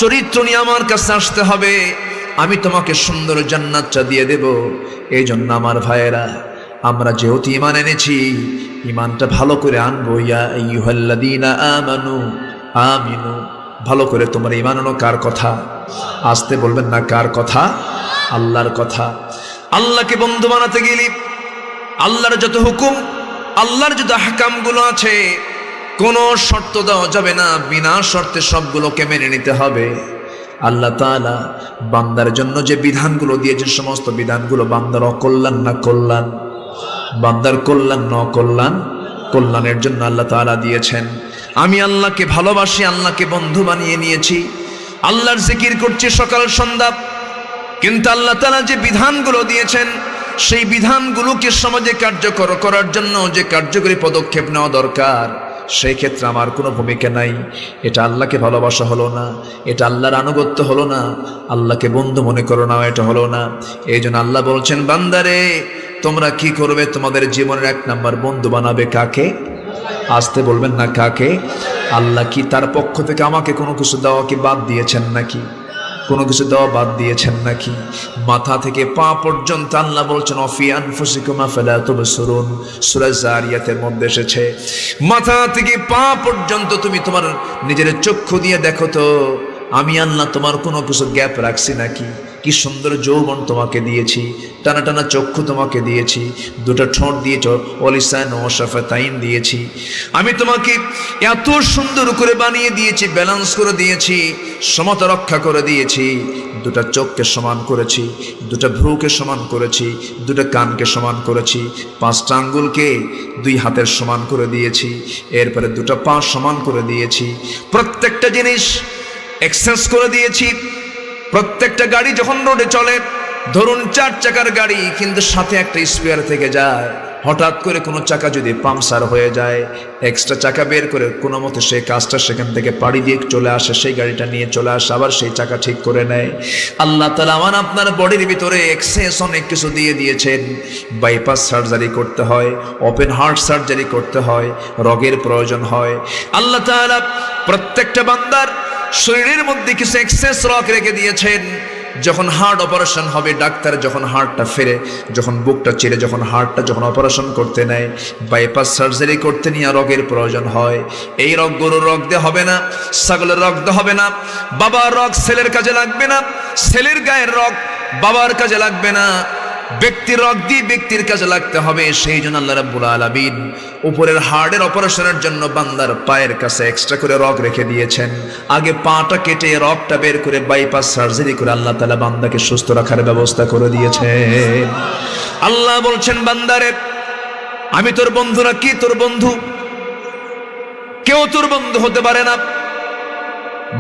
চরিত্র নিয়ে আমার কাছে আসতে হবে। আমি তোমাকে সুন্দর জান্নাতটা দিয়ে দেব। এই জন্য আমার ভাইয়েরা, আমরা যেহেতু ঈমান এনেছি, ঈমানটা ভালো করে আনবো। ইয়া আইয়ুহাল্লাযীনা আমানু আমিনু, ভালো করে তোমার ঈমান আনো। কার কথা? আসতে বলবেন না, কার কথা? আল্লাহর কথা। আল্লাহকে বন্ধু বানাতে গেলে আল্লাহর যত হুকুম, আল্লাহর যত আহকামগুলো আছে, কোনো শর্ত দেওয়া যাবে না, বিনা শর্তে সবগুলোকে মেনে নিতে হবে। আল্লাহ তাআলা বান্দার জন্য যে বিধানগুলো দিয়েছেন, সমস্ত বিধানগুলো বান্দার অকল্যাণ না কল্যাণ? বান্দার কল্যাণ না কল্যাণ? কল্যাণের জন্য আল্লাহ তাআলা দিয়েছেন। আমি আল্লাহকে ভালোবাসি, আল্লাহকে বন্ধু বানিয়ে নিয়েছি, আল্লাহর জিকির করছি সকাল সন্ধ্যা। কিন্তু আল্লাহ তাআলা যে বিধানগুলো দিয়েছেন, সেই বিধানগুলোকে সমাজে কার্যকর করার জন্য যে কার্যকরী পদক্ষেপ নেওয়া দরকার, সেই ক্ষেত্রে আমার কোনো ভূমিকা নাই। এটা আল্লাহকে ভালোবাসা হলো না, এটা আল্লাহর আনুগত্য হলো না, আল্লাহকে বন্ধু মনে করো না, এটা হলো না। এই জন্য আল্লাহ বলছেন, বান্দারে তোমরা কি করবে? তোমাদের জীবনের 1 নাম্বার বন্ধু বানাবে কাকে? আসতে বলবেন না, কাকে? আল্লাহ কি তার পক্ষ থেকে আমাকে কোনো কিছু দেওয়া কি বাদ দিয়েছেন নাকি? কোনো কিছু দেওয়া বাদ দিয়েছেন নাকি? মাথা থেকে পা পর্যন্ত আল্লাহ বলছেন, অফি আনফুসিকুম আফালা তুবসিরুন, সূরা জারিয়াতের মধ্যে এসেছে। মাথা থেকে পা পর্যন্ত তুমি তোমার নিজের চক্ষু দিয়ে দেখো তো, আমি আল্লাহ তোমার কোনো কিছু গ্যাপ রাখছি নাকি? কি সুন্দর যৌবন তোমাকে দিয়েছি, টানা টানা চক্ষু তোমাকে দিয়েছি, 2টা ঠোঁট দিয়েছ, ওলিসান ও শাফাতাইন দিয়েছি। আমি তোমাকে এত সুন্দর করে বানিয়ে দিয়েছি, ব্যালেন্স করে দিয়েছি, সমতা রক্ষা করে দিয়েছি। 2টা চোখকে সমান করেছি, 2টা ভ্রুকে সমান করেছি, 2টা কানকে সমান করেছি, 5টা আঙ্গুলকে 2 হাতের সমান করে দিয়েছি, এরপরে 2টা পা সমান করে দিয়েছি। প্রত্যেকটা জিনিস এক্সচেঞ্জ করে দিয়েছি। প্রত্যেকটা গাড়ি যখন রোডে চলে, ধরুন 4 চাকার গাড়ি, কিন্তু সাথে একটা স্পেয়ার থেকে যায়। হঠাৎ করে কোনো চাকা যদি পাংচার হয়ে যায়, এক্সট্রা চাকা বের করে কোনো মতে সেই কাজটা সেখান থেকে পাড়ি দিয়ে চলে আসে, সেই গাড়িটা নিয়ে চলে আসে, আবার সেই চাকা ঠিক করে নেয়। আল্লাহ তাআলা আমার আপনার বডির ভিতরে এক্সেস অনেক কিছু দিয়ে দিয়েছেন। বাইপাস সার্জারি করতে হয়, ওপেন হার্ট সার্জারি করতে হয়, রগের প্রয়োজন হয়। আল্লাহ তাআলা প্রত্যেকটা বান্দার শরীরের মধ্যে কিছু এক্সেস রগ রেখে দিয়েছেন। যখন হার্ট অপারেশন হবে, ডাক্তার যখন হার্টটা ফেরে, যখন বুকটা চিরে, যখন হার্টটা যখন অপারেশন করতে নেয়, বাইপাস সার্জারি করতে নিয়ে রগের প্রয়োজন হয়। এই রগ গরুর রগ দিয়ে হবে না, ছাগলের রগ দিয়ে হবে না, বাবার রগ ছেলের কাজে লাগবে না, ছেলের গায়ের রগ বাবার কাজে লাগবে না, ব্যক্তির রগ দিয়ে ব্যক্তির কাজে লাগতে হবে। সেই জন্য আল্লাহ রাব্বুল আলামিন উপরের হার্টের অপারেশনের জন্য বান্দার পায়ের কাছে এক্সট্রা করে রগ রেখে দিয়েছেন। আগে পাটা কেটে রগটা বের করে বাইপাস সার্জারি করে আল্লাহ তাআলা বান্দাকে সুস্থ রাখার ব্যবস্থা করে দিয়েছেন। আল্লাহ বলছেন, বান্দারে আমি তোর বন্ধু না কি? তোর বন্ধু কেউ তোর বন্ধু হতে পারে না।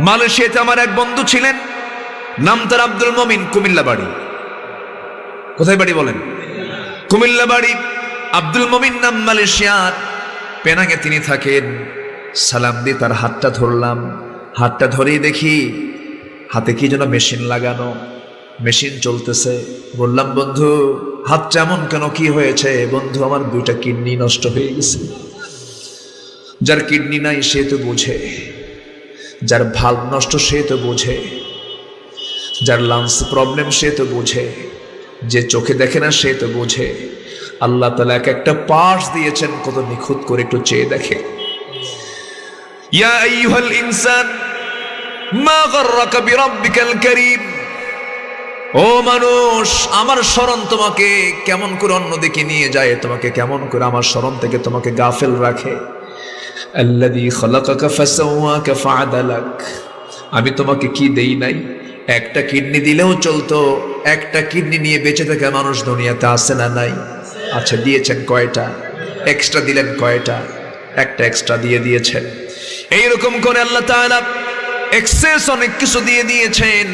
মালয়েশিয়াতে আমার এক বন্ধু ছিলেন, নাম তার আব্দুল মমিন, কুমিল্লা বাড়ি। কোথায় বাড়ি বলেন? কুমিল্লা বাড়ি। আব্দুল মমিন নাম, মালয়েশিয়ার পেনাঙে তিনি থাকেন। সালাম দিয়ে তার হাতটা ধরলাম, হাতটা ধরেই দেখি হাতে কি যেন মেশিন লাগানো, মেশিন চলতেছে। বললাম, বন্ধু হাতটা এমন কেন, কি হয়েছে? বন্ধু আমার 2টা কিডনি নষ্ট হয়ে গেছে। যার কিডনি নাই সে তো বোঝে, যার ভাল্ব নষ্ট সে তো বোঝে, যার লাংস প্রবলেম সে তো বোঝে, যে চোখে দেখে না সে তো বোঝে। আল্লাহ তাআলা এক একটা পার্টস দিয়েছেন কত নিখুঁত করে, একটু চেয়ে দেখে। ইয়া আইয়ুহাল ইনসান মা গাররাকা বিরাব্বিকাল কারীম, ও মানুষ, আমার স্মরণ তোমাকে কেমন করে অন্যদিকে নিয়ে যায়, তোমাকে কেমন করে আমার স্মরণ থেকে তোমাকে গাফেল রাখে। আল্লাযী খালাকাকা ফাসাওয়াকা ফাআদালাক, আমি তোমাকে কি দেই নাই? একটা কিডনি দিলেও চলতো, একটা কিডনি নিয়ে বেঁচে থাকা মানুষ দুনিয়াতে আছে না নাই? আচ্ছা, দিয়েছেন কয়টা? এক্সট্রা দিলেন কয়টা? একটা এক্সট্রা দিয়ে দিয়েছেন। এইরকম করে আল্লাহ তাআলা এক্সেস অনেক কিছু দিয়ে দিয়েছেন।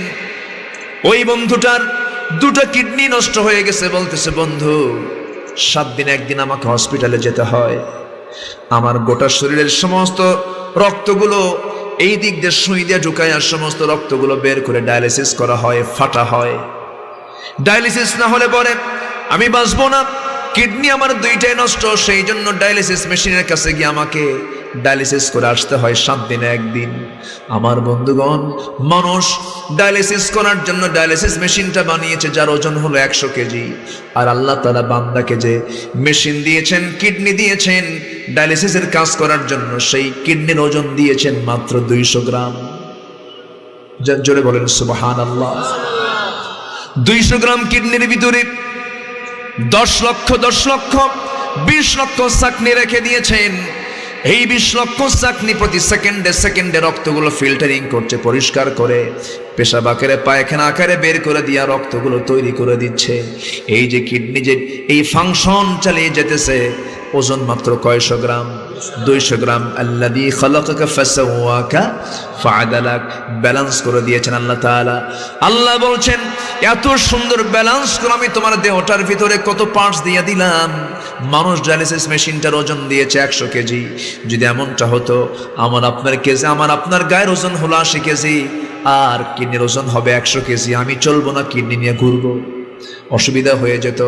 ওই বন্ধুটার দুটো কিডনি নষ্ট হয়ে গেছে, বলতেছে বন্ধু 7 দিন একদিন আমাকে হসপিটালে যেতে হয়, আমার গোটা শরীরের সমস্ত রক্তগুলো এই দিক দিয়ে সুই দিয়ে ঢুকায়, আর সমস্ত রক্তগুলো বের করে ডায়ালিসিস করা হয়, ফাটা হয়। ডায়ালিসিস না হলে পরে আমি বাঁচবো না, কিডনি আমার দুইটাই নষ্ট, সেই জন্য ডায়ালিসিস মেশিনের কাছে গিয়ে আমাকে ডায়ালিসিস করে আসতে হয় 7 দিনে একদিন। আমার বন্ধুগণ, মানুষ ডায়ালিসিস করার জন্য ডায়ালিসিস মেশিনটা বানিয়েছে যার ওজন হলো 100 কেজি, আর আল্লাহ তাআলা বান্দাকে যে মেশিন দিয়েছেন, কিডনি দিয়েছেন ডায়ালিসিসের কাজ করার জন্য, সেই কিডনির ওজন দিয়েছেন মাত্র 200 গ্রাম। জোরে বলেন সুবহানাল্লাহ। 200 গ্রাম কিডনির ভিতরে 10 লক্ষ 20 লক্ষ চাকনি রেখে দিয়েছেন। এই 20 লক্ষ চাকনি প্রতি সেকেন্ডে সেকেন্ডে রক্তগুলো ফিল্টারিং করছে, পরিষ্কার করে পেশাব আকারে পায়খানা আকারে বের করে দিয়া রক্তগুলো তৈরি করে দিচ্ছে। এই যে কিডনি যে এই ফাংশন চালিয়ে যেতেছে, ওজন মাত্র কয়শো গ্রাম? 200 গ্রাম। আল্লাযী খালাকাকা ফাসাওয়াকা ফাআদালাক, ব্যালেন্স করে দিয়েছেন আল্লাহ তাআলা। আল্লাহ বলছেন এত সুন্দর ব্যালেন্স করে আমি তোমার দেহটার ভিতরে কত পার্টস দিয়ে দিলাম। মানুষ ডায়ালিসিস মেশিনটার ওজন দিয়েছে 100 কেজি। যদি এমনটা হতো, আমার আপনার গায়ের ওজন হলো 80 কেজি, আর কিডনির ওজন হবে 100 কেজি, আমি চলবো না, কিডনি নিয়ে ঘুরবো, অসুবিধা হয়ে যেত।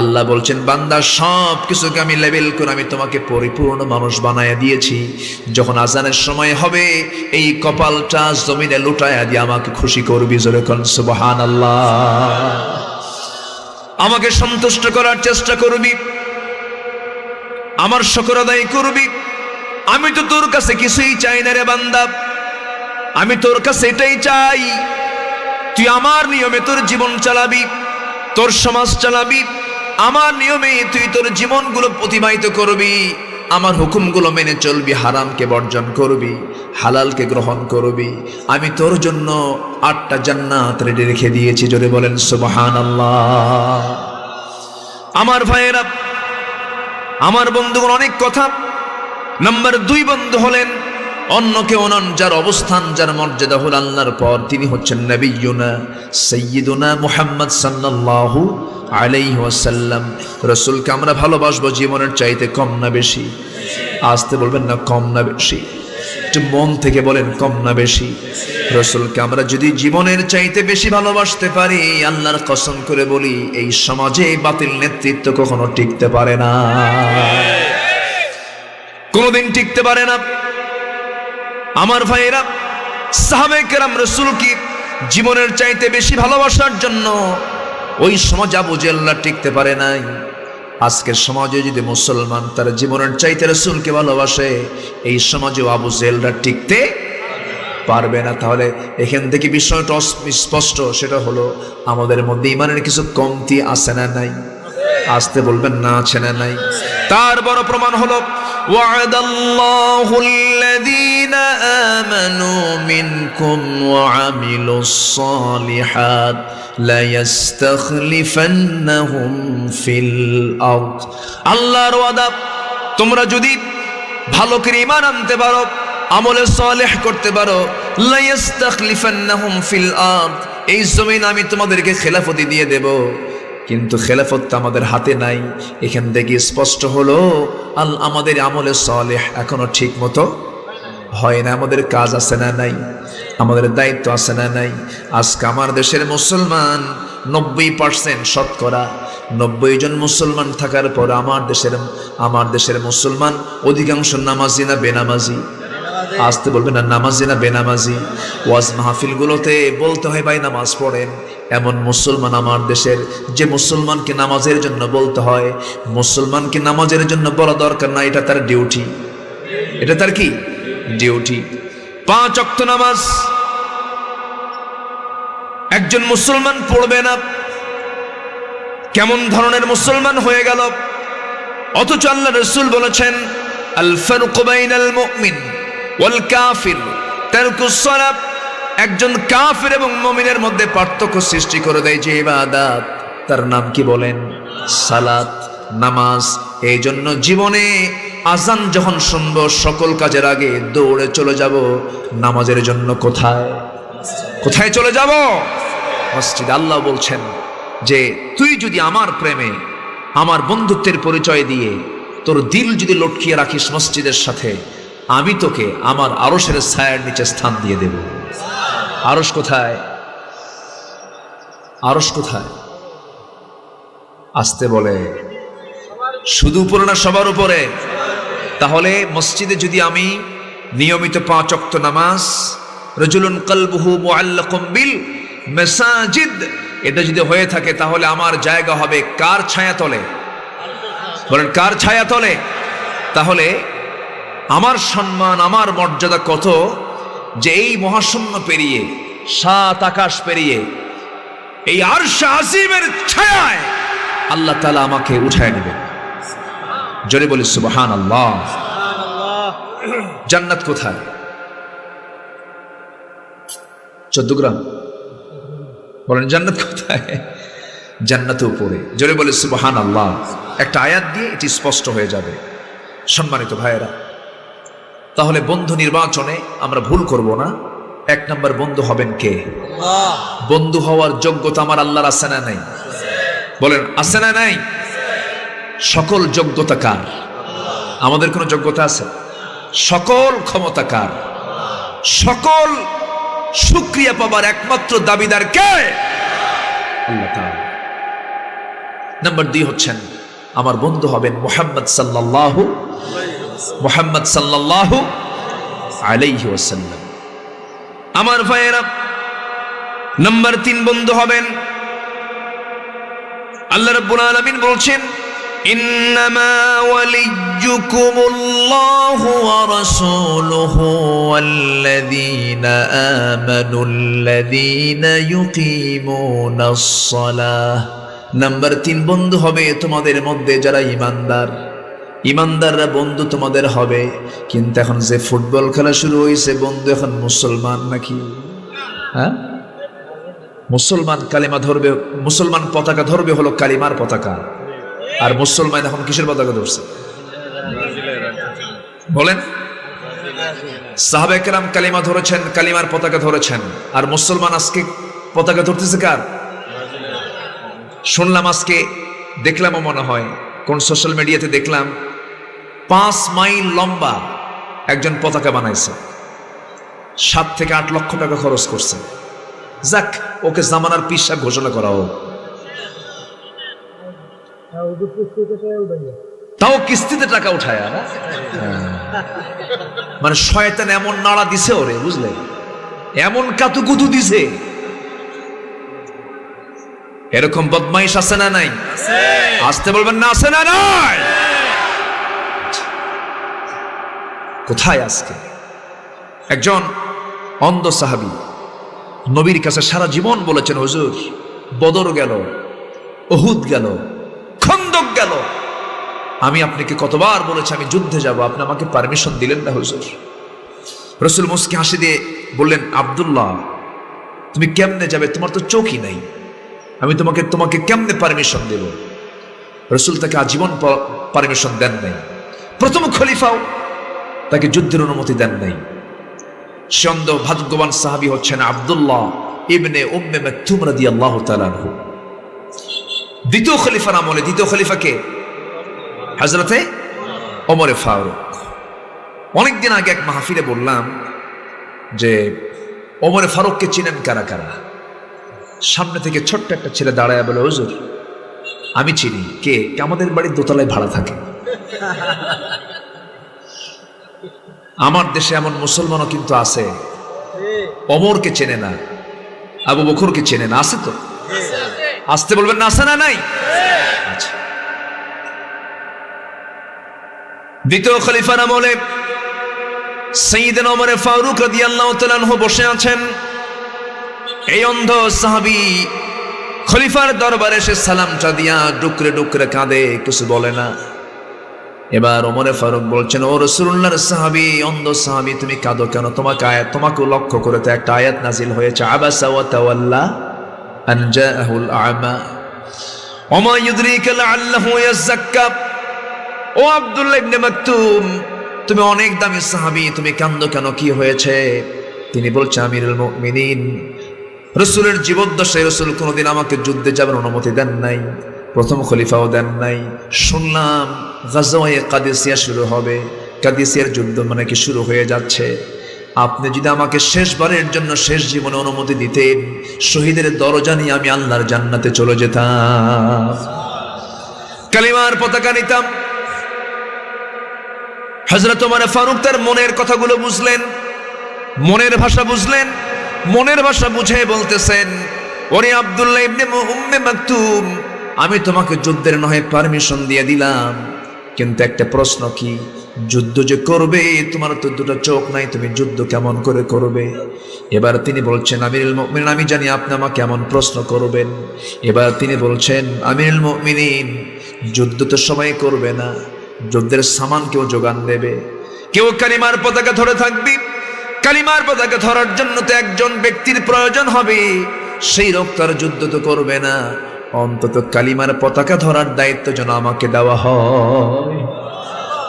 আল্লাহ বলছেন বান্দা সব কিছুকে আমি লেভেল করে আমি তোমাকে পরিপূর্ণ মানুষ বানায়া দিয়েছি। যখন আজানের সময় হবে, এই কপালটা জমিনে লুটায়া দিয়ে আমাকে খুশি করবি। জোরে কোন সুবহানাল্লাহ। আমাকে সন্তুষ্ট করার চেষ্টা করবি, আমার শুকর আদায় করবি। আমি তো তোর কাছে কিছুই চাই না রে বান্দা, আমি তোর কাছে এটাই চাই, তুই আমার নিয়মে তোর জীবন চালাবি, তোর সমাজ চালাবি, আমার নিয়মে তুই তোর জীবনগুলো অতিবাহিত করবি, আমার হুকুমগুলো মেনে চলবি, হারামকে বর্জন করবি, হালালকে গ্রহণ করবি। আমি তোর জন্য 8টা জান্নাত রেডি রেখে দিয়েছি। জোরে বলেন সুবহানাল্লাহ। আমার ভাইয়েরা, আমার বন্ধুগণ, অনেক কথা। নাম্বার 2 বন্ধু হলেন অন্য কেউ নন, যার অবস্থান, যার মর্যাদা হল আল্লাহর পর, তিনি হচ্ছেন নবিয়ুনা সাইয়্যিদুনা মুহাম্মদ সাল্লাল্লাহু আলাইহি ওয়াসাল্লাম। রাসূলকে আমরা ভালোবাসবো জীবনের চাইতে কম না বেশি? আসতে বলবেন না, কম না বেশি? একটু মন থেকে বলেন, কম না বেশি? রাসূলকে আমরা যদি জীবনের চাইতে বেশি ভালোবাসতে পারি, আল্লাহর কসম করে বলি, এই সমাজে বাতিল নেতৃত্ব কখনো টিকতে পারে না, কোনোদিন টিকতে পারে না। আমার ভাইয়েরা, সাহাবায়ে কেরাম রাসূলকে জীবনের চাইতে বেশি ভালোবাসার জন্য ওই সমাজ আবু জেহেলরা টিকতে পারে নাই। আজকের সমাজে যদি মুসলমান তার জীবনের চাইতে রাসূলকে ভালোবাসে, এই সমাজেও আবু জেহেলরা টিকতে পারবে না। তাহলে এখান থেকে বিষয়টা স্পষ্ট, সেটা হলো আমাদের মধ্যে ইমানের কিছু কমতি আছে না নাই? আসতে বলবেন না, আছে না নাই? তার বড় প্রমাণ হলো ওয়া'দাল্লাহু আল্লাযীনা আমানু মিনকুম ওয়া আমিলুস সালিহাত লা ইস্তাখলিফান্নাহুম ফিল আরদ। আল্লাহর ওয়াদা, তোমরা যদি ভালো করে ঈমান আনতে পারো, আমলে সালেহ করতে পারো, লা ইস্তাখলিফান্নাহুম ফিল আরদ, এই জমিন আমি তোমাদেরকে খেলাফতি দিয়ে দেব। কিন্তু খেলাফত আমাদের হাতে নাই। এখান থেকে স্পষ্ট হলো আমাদের আমলে সালেহ এখনো ঠিক মতো হয় না। আমাদের কাজ আছে না নাই? আমাদের দায়িত্ব আছে না নাই? আজকে আমার দেশের মুসলমান 90% শতকরা 90 জন মুসলমান থাকার পর আমার দেশের মুসলমান অধিকাংশ নামাজি না বেনামাজি? আসতে বলবেন না, নামাজি না বেনামাজি? ওয়াজ মাহফিলগুলোতে বলতে হয় ভাই নামাজ পড়েন, এমন মুসলমান আমার দেশের, যে মুসলমানকে নামাজের জন্য বলতে হয়, মুসলমানকে নামাজের জন্য বলা দরকার না, এটা তার ডিউটি। এটা তার কি ডিউটি? 5 ওয়াক্ত নামাজ একজন মুসলমান পড়বে না, কেমন ধরনের মুসলমান হয়ে গেল? অথচ আল্লাহ রাসূল বলেছেন, আল ফারকু বাইনাল মুমিন ওয়াল কাফির তারকুস সালাত। একজন কাফির এবং মুমিনের মধ্যে পার্থক্য সৃষ্টি করে দেয় যে ইবাদত, তার নাম কি বলেন? সালাত, নামাজ। এই জন্য জীবনে আজান যখন শুনবো, সকল কাজের আগে দৌড়ে চলে যাব নামাজের জন্য। কোথায় কোথায় চলে যাব? মসজিদ। আল্লাহ বলছেন যে তুই যদি আমার প্রেমে, আমার বন্ধুত্বের পরিচয় দিয়ে তোর দিল যদি লটকিয়ে রাখিস মসজিদের সাথে, আমি তোকে আমার আরশের ছায়ার নিচে স্থান দিয়ে দেব। আরশ কোথায়? আরশ কোথায়? আসতে বলে। শুধু উপরে না, সবার উপরে। তাহলে মসজিদে যদি আমি নিয়মিত 5 ওয়াক্ত নামাজ, রাজুলুন কলবুহু মুআল্লাকুম বিল মাসাজিদ, এটা যদি হয়ে থাকে, তাহলে আমার জায়গা হবে কার ছায়াতলে? বলেন, কার ছায়াতলে? তাহলে আমার সম্মান, আমার মর্যাদা কত, যে এই মহাশূন্য পেরিয়ে, 7 আকাশ পেরিয়ে এই আরশ আজিমের ছায়ায় আল্লাহ তাআলা আমাকে উঠায় নেবেন। জোরে বলি সুবহানাল্লাহ। জান্নাত কোথায়? চৌদ্দগ্রাম। বলেন, জান্নাত কোথায়? জান্নাত উপরে। জোরে বলি সুবহানাল্লাহ। একটা আয়াত দিয়ে এটি স্পষ্ট হয়ে যাবে। সম্মানিত ভাইয়েরা, তাহলে বন্ধু নির্বাচনে আমরা ভুল করব না। 1 নম্বর বন্ধু হবেন কে? আল্লাহ। বন্ধু হওয়ার যোগ্যতা আমার আল্লাহর আছে না নাই? বলেন, আছে না নাই? সকল যোগ্যতা কার? আমাদের কোনো যোগ্যতা আছে? সকল ক্ষমতা কার? সকল শুকরিয়া পাবার একমাত্র দাবিদার কে? আল্লাহ তাআলা। নাম্বার 2 হচ্ছেন, আমার বন্ধু হবেন মুহাম্মদ সাল্লাল্লাহু আলাইহি ওয়াসাল্লাম। আমার ভাইয়েরা, নাম্বার 3 বন্ধু হবেন, আল্লাহ রাব্বুল আলামিন বলছেন, ইন্নামা ওয়ালিয়্যুকুমুল্লাহু ওয়া রাসূলুহু ওয়াল্লাযীনা আমানুল্লাযীনা ইউকিমুনাস সালাহ। নাম্বার 3 বন্ধু হবে তোমাদের মধ্যে যারা ঈমানদার। ঈমানদাররা বন্ধু তোমাদের হবে। কিন্তু এখন যে ফুটবল খেলা শুরু হয়েছে, বন্ধু এখন মুসলমান নাকি? হ্যাঁ, মুসলমান কালিমা ধরবে, মুসলমান পতাকা ধরবে হলো কালিমার পতাকা। আর মুসলমান এখন কিসের পতাকা ধরছে? বলেন, সাহাবায়ে কেরাম কালিমা ধরেছেন, কালিমার পতাকা ধরেছেন। আর মুসলমান আজকে পতাকা ধরতেছে কার? শুনলাম আজকে, দেখলামও মনে হয় কোন সোশ্যাল মিডিয়াতে দেখলাম, 5 মাইল লম্বা একজন পতাকা বানাইছে, 7 থেকে 8 লক্ষ টাকা খরচ করছে। যাক, ওকে জামানার পীর সাহেব ঘোষণা করা হোক। তাও কিস্তিতে টাকা উঠায়। মানে শয়তান এমন নাড়া দিছে ওরে, বুঝলে, এমন কাতুকুতু দিছে। এরকম বদমাইশ আছে না নাই? আসতে বলবেন না, আছে না নাই? কোথায় আজকে একজন অন্ধ সাহাবী নবীর কাছে সারা জীবন বলেছেন, হুজুর, বদর গেল, উহুদ গেল, খন্দক গেল, আমি আপনাকে কতবার বলেছি আমি যুদ্ধে যাব, আপনি আমাকে পারমিশন দিলেন না হুজুর। রাসূল মুস্কি হাসি দিয়ে বললেন, আব্দুল্লাহ, তুমি কেমনে যাবে? তোমার তো চোখই নাই, আমি তোমাকে কেমনে পারমিশন দেব? রাসূল তাকে আজীবন পারমিশন দেন নাই। প্রথম খলিফাও তাকে যুদ্ধের অনুমতি দেন নাই। সন্দ ভাগ্যবান সাহাবী হচ্ছেন আব্দুল্লাহ ইবনে উম্মে মাকতুম রাদিয়াল্লাহু তাআলা আনহু। দ্বিতীয় খলিফার আমলে, দ্বিতীয় খলিফাকে হযরতে ওমর ফারুক। অনেকদিন আগে এক মাহফিলে বললাম যে ওমর ফারুককে চিনেন কারা কারা? সামনে থেকে ছোট্ট একটা ছেলে দাঁড়ায় বলে, হুজুর আমি চিনি। কে? আমাদের বাড়ির দোতলায় ভাড়া থাকে। আমার দেশে এমন মুসলমানও কিন্তু আছে, ওমরকে চেনে না, আবু বকরকে চেনে না, আছে তো? আসতে বলবেন না, আছে না নাই? আচ্ছা। দ্বিতীয় খলিফার আমলে সাইয়েদনা ওমর ফারুক রাদিয়াল্লাহু তাআলা আনহু বসে আছেন। এই অন্ধ সাহাবী খলিফার দরবারে এসে সালামটা দিয়া ডুকরে ডুকরে কাঁদে, কিছু বলে না। এবার ওমর ফারুক বলছেন, ও রাসূলুল্লাহর সাহাবী, অন্ধ সাহাবী, তুমি কাঁদো কেন? তোমাকে লক্ষ্য করে তো একটা আয়াত নাজিল হয়েছে, আবাসা ওয়া তাওয়াল্লা আন জাআহুল আ'মা ওয়া মা ইউদরিকা লাআল্লাহু ইয়াযাক্কা। ও আব্দুল্লাহ ইবনে মাকতুম, তুমি অনেক দামি সাহাবী, তুমি কাঁদো কেন? কি হয়েছে? তিনি বলছেন, আমিরুল মুমিনিন, রাসূলের জীবদ্দশায় রাসূল কোনোদিন আমাকে যুদ্ধে যাবার অনুমতি দেন নাই, প্রথম খলিফাও দেন নাই। শুনলাম গাজওয়ায়ে কাদিসিয়া শুরু হবে, কাদিসিয়ার যুদ্ধ মানে কি শুরু হয়ে যাচ্ছে। আপনি যদি আমাকে শেষবারের জন্য শেষ জীবনে অনুমতি দিতেন, শহীদের দরজা নিয়ে আমি আল্লাহর জান্নাতে চলে যেতাম, কালিমার পতাকা নিতাম। হযরত ওমর ফারুক তার মনের কথাগুলো বুঝলেন, মনের ভাষা বুঝলেন। মনের ভাষা বুঝে বলতেছেন, ওরে আব্দুল্লাহ ইবনে উম্মে মাকতুম, আমি তোমাকে যুদ্ধের নয় পারমিশন দিয়ে দিলাম, কিন্তু একটা প্রশ্ন, কি যুদ্ধ যে করবে, তোমার তো দুটো চোখ নাই, তুমি যুদ্ধ কেমন করে করবে? এবার তিনি বলছেন, আমিরুল মুমিনিন, আমি জানি আপনি আমাকে এমন প্রশ্ন করবেন। এবার তিনি বলছেন, আমিরুল মুমিনিন, যুদ্ধ তো সবাই করবে না, যুদ্ধের সামান কেউ যোগান দেবে, কেউ কালিমার পতাকা ধরে থাকবে। কালিমার পতাকা ধরার জন্য তো একজন ব্যক্তির প্রয়োজন হবে, সেই লোক তার যুদ্ধ তো করবে না, অন্তত কালিমার পতাকা ধরার দায়িত্ব যেন আমাকে দেওয়া হয়।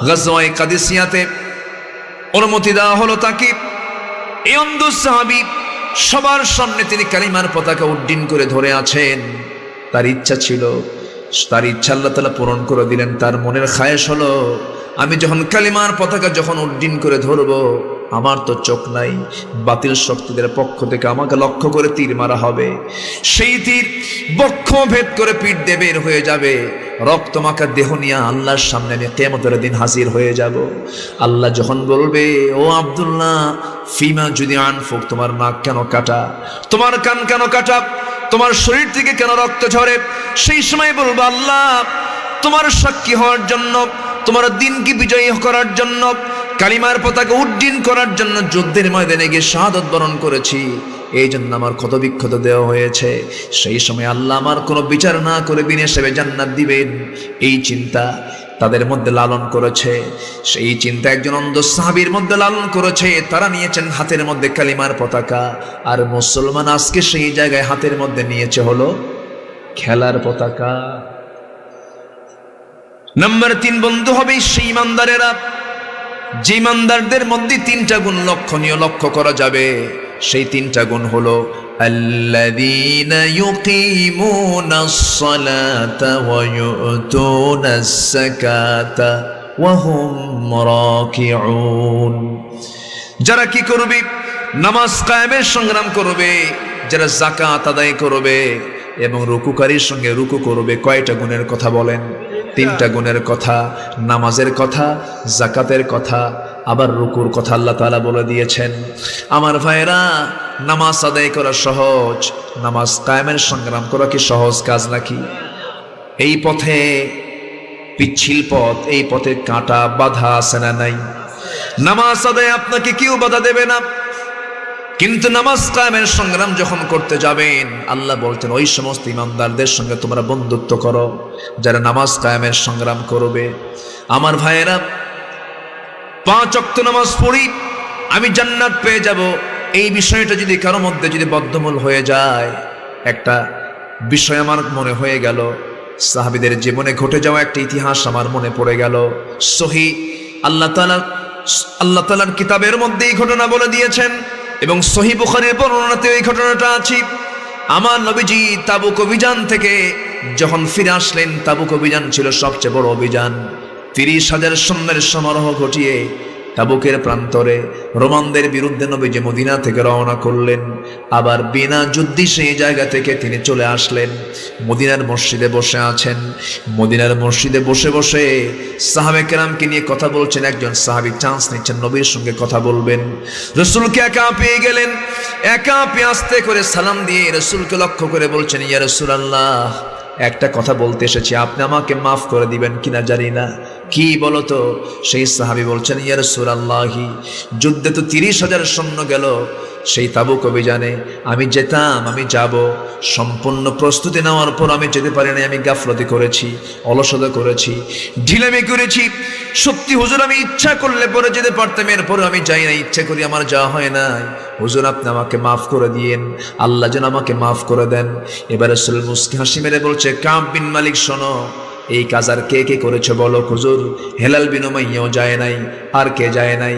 গাজওয়ায়ে কাদিসিয়াতে অনুমতি দেওয়া হলো তাকে। এই অন্ধ সাহাবী সবার সামনে তিনি কালিমার পতাকা উড্ডীন করে ধরে আছেন। তার ইচ্ছা ছিল, তার ইচ্ছা আল্লাহ তাআলা পূরণ করে দিলেন। তার মনের খায়েশ হলো, আমি যখন কালিমার পতাকা যখন উড্ডীন করে ধরবো, আমার তো চোখ নাই, বাতিল শক্তিদের পক্ষ থেকে আমাকে লক্ষ্য করে তীর মারা হবে, সেই তীর বক্ষ ভেদ করে পিঠ দিয়ে বের হয়ে যাবে, রক্ত মাখা দেহ নিয়ে আল্লাহর সামনে আমি কিয়ামতের দিন হাজির হয়ে যাব। আল্লাহ যখন বলবে, ও আব্দুল্লাহ, ফিমা যদি আনফুক, তোমার নাক কেন কাটা, তোমার কান কেন কাটা, তোমার শরীর থেকে কেন রক্ত ঝরে, সেই সময় বলবো, আল্লাহ, তোমার সাক্ষী হওয়ার জন্য, তোমার দিনকে বিজয়ী করার জন্য, কালিমার পতাকা উড্ডীন করার জন্য যুদ্ধের ময়দানে গিয়ে শাহাদত বরণ করেছি, এই জন্য আমার ক্ষত বিক্ষত দেওয়া হয়েছে। সেই সময় আল্লাহ আমার কোনো বিচার না করে বিনা হিসাবে জান্নাত দিবেন, এই চিন্তা তাদের মধ্যে লালন করেছে। সেই চিন্তা একজন অন্ধ সাহাবীর মধ্যে লালন করেছে। তারা নিয়েছেন হাতের মধ্যে কালিমার পতাকা, আর মুসলমান আজকে সেই জায়গায় হাতের মধ্যে নিয়েছে হলো খেলার পতাকা। নাম্বার 3 বন্ধু হবে সেই ইমানদারেরা, যে ইমানদারদের মধ্যে 3টা গুণ লক্ষণীয় লক্ষ্য করা যাবে। সেই 3টা গুণ হলো, আল্লাযীনা ইউকিমুনাস সালাতা ওয়া ইউতুনাস যাকাতা ওয়া হুম রাকিউন। যারা কি করবে? নামাজ কায়েমের সংগ্রাম করবে, যারা যাকাত আদায় করবে এবং রুকুকারীর সঙ্গে রুকু করবে। কয়টা গুণের কথা বলেন? 3টা গুণের কথা, নামাজের কথা, যাকাতের কথা, আবার রুকুর কথা আল্লাহ তাআলা বলে দিয়েছেন। আমার ভাইরা, নামাজ আদায় করা সহজ, নামাজ কায়েমের সংগ্রাম করা কি সহজ কাজ নাকি? এই পথে পিচ্ছিল পথ, এই পথে কাঁটা বাধা আছে না নাই? নামাজ আদায় আপনাকে কেউ বাধা দেবে না, কিন্তু নামাজ কায়েমের সংগ্রাম যখন করতে যাবেন, আল্লাহ বলতেন, ওই সমস্ত ইমানদারদের সঙ্গে তোমরা বন্ধুত্ব করো যারা নামাজ কায়েমের সংগ্রাম করবে। আমার ভাইয়েরা, 5 ওয়াক্ত নামাজ পড়ি, আমি জান্নাত পেয়ে যাব, এই বিষয়টা যদি কারো মধ্যে যদি বদ্ধমূল হয়ে যায়, একটা বিষয় আমার মনে হয়ে গেল, সাহাবীদের জীবনে ঘটে যাওয়া একটা ইতিহাস আমার মনে পড়ে গেল। সহিহ আল্লাহ তাআলার কিতাবের মধ্যে এই ঘটনা বলে দিয়েছেন এবং সহিহ বুখারীর বর্ণনাতে এই ঘটনাটা আছে। আমার নবীজি তাবুক অভিযান থেকে যখন ফিরে আসলেন, তাবুক অভিযান ছিল সবচেয়ে বড় অভিযান। 30,000 সৈন্যের সমারোহ ঘটিয়ে তাবুকের প্রান্তরে রোমানদের বিরুদ্ধে নবীজি মদিনা থেকে রওনা করলেন। আবার বিনা যুদ্ধে সেই জায়গা থেকে তিনি চলে আসলেন, মদিনার মসজিদে বসে আছেন। মদিনার মসজিদে বসে বসে সাহাবে কেরামকে নিয়ে কথা বলছেন। একজন সাহাবী চান্স নিচ্ছেন নবীর সঙ্গে কথা বলবেন। রসুলকে একা পেয়ে গেলেন, একা পেয়ে আস্তে করে সালাম দিয়ে রসুলকে লক্ষ্য করে বলছেন, ইয়া রাসূলুল্লাহ, একটা কথা বলতে এসেছি, আপনি আমাকে মাফ করে দিবেন কিনা জানি না। কি বলতো? সেই সাহাবী বলছেন, ইয়া রাসূলুল্লাহি, যুদ্ধে তো 30,000 সৈন্য গেল সেই তাবুক অভিযানে, আমি যেতাম, আমি যাব, সম্পূর্ণ প্রস্তুতি নেওয়ার পর আমি যেতে পারি নাই। আমি গাফলতি করেছি, অলসতা করেছি, ঢিলামি করেছি। সত্যি হুজুর, আমি ইচ্ছা করলে পরে যেতে পারতাম, এরপরে আমি যাই না, ইচ্ছা করি আমার যাওয়া হয় নাই। হুজুর, আপনি আমাকে মাফ করে দিয়েন, আল্লাহ যেন আমাকে মাফ করে দেন। এবার রাসূল মুস্কি হাসি মেরে বলছে, কাব বিন মালিক, শোনো, এই কাজ আর কে কে করেছে বলো? হুজুর, হেলাল বিন উমাইয়াও যায় নাই। আর কে যায় নাই?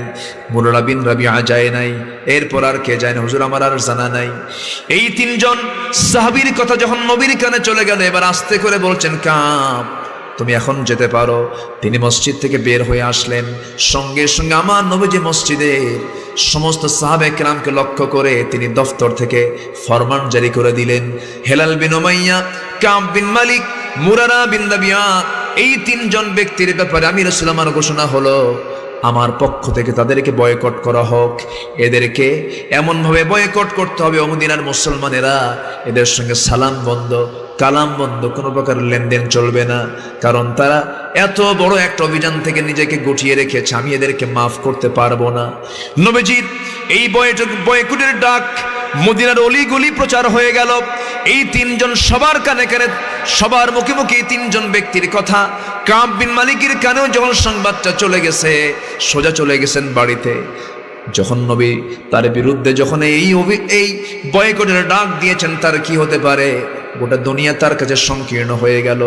মুরারা বিন রাবিআ যায় নাই। এরপর আর কে যায় না? হুজুর, আমার আর জানা নাই। এই 3 জন সাহাবীর কথা যখন নবীর কানে চলে গেল, এবার আস্তে করে বলছেন, কাব, তুমি এখন যেতে পারো। তিনি মসজিদ থেকে বের হয়ে আসলেন। সঙ্গে সঙ্গে আমার নবীজি মসজিদের সমস্ত সাহাবে কেরামকে লক্ষ্য করে তিনি দফতর থেকে ফরমান জারি করে দিলেন, হেলাল বিন উমাইয়া, কাব বিন মালিক, মুরারা বিন রাবিআ, এই 3 জন ব্যক্তির ব্যাপারে আমি রাসূল, আমার ঘোষণা হলো, আমার পক্ষ থেকে তাদেরকে বয়কট করা হোক। এদেরকে এমনভাবে বয়কট করতে হবে, মদিনার মুসলমানেরা এদের সঙ্গে সালাম বন্ধ, কালাম বন্ধ, কোনো প্রকার লেনদেন চলবে না। কারণ তারা এত বড় একটা অভিযান থেকে নিজেকে গুটিয়ে রেখেছে, আমি এদেরকে মাফ করতে পারবো না। নবীজির এই বয়কটের ডাক মদিনার অলিগলি প্রচার হয়ে গেল। এই 3 জন সবার কানে কানে, সবার মুখে মুখে এই 3 জন ব্যক্তির কথা। কাব বিন মালিকের কানেও যখন সংবাদটা চলে গেছে, সোজা চলে গেছেন বাড়িতে। যখন নবী তার বিরুদ্ধে যখন এই বয়কটের ডাক দিয়েছেন, তার কি হতে পারে? গোটা দুনিয়া তার কাছে সংকীর্ণ হয়ে গেল।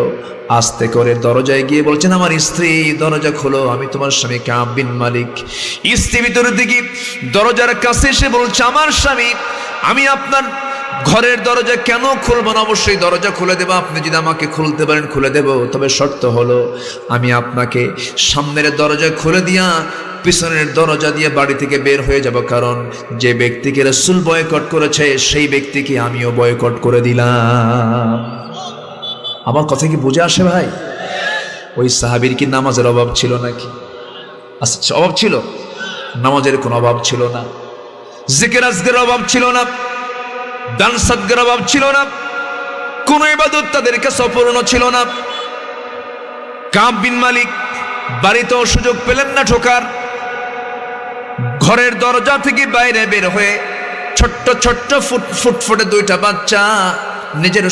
আস্তে করে দরজায় গিয়ে বলছেন, আমার স্ত্রী, দরজা খোলো, আমি তোমার স্বামী কাব বিন মালিক। স্ত্রী ভিতরের দিকে দরজার কাছে এসে বলছে, আমার স্বামী, আমি আপনার ঘরের দরজা কেন খুলবো না? অবশ্যই দরজা খুলে দেবো, আপনি যদি আমাকে খুলতে পারেন খুলে দেব, তবে শর্ত হলো আমি আপনাকে সামনের দরজা খুলে দিয়া পিছনের দরজা দিয়ে বাড়ি থেকে বের হয়ে যাব। কারণ যে ব্যক্তিকে রাসূল বয়কট করেছে, সেই ব্যক্তিকে আমিও বয়কট করে দিলাম। আমার কথা কি বুঝে আসে ভাই? ওই সাহাবীর কি নামাজের অভাব ছিল নাকি? আচ্ছা, অভাব ছিল? নামাজের কোনো অভাব ছিল না, জিকির আজকের অভাব ছিল না, দান সদকার অভাব ছিল না, কোন ইবাদত তাদের কাছে অপূর্ণ ছিল না। কাব বিন মালিক বাড়িতেও সুযোগ পেলেন না ঢোকার। ঘরের দরজা থেকে বাইরে বের হয়ে ছোট্ট ছোট্ট ফুটফুটে 2টা বাচ্চা, নিজের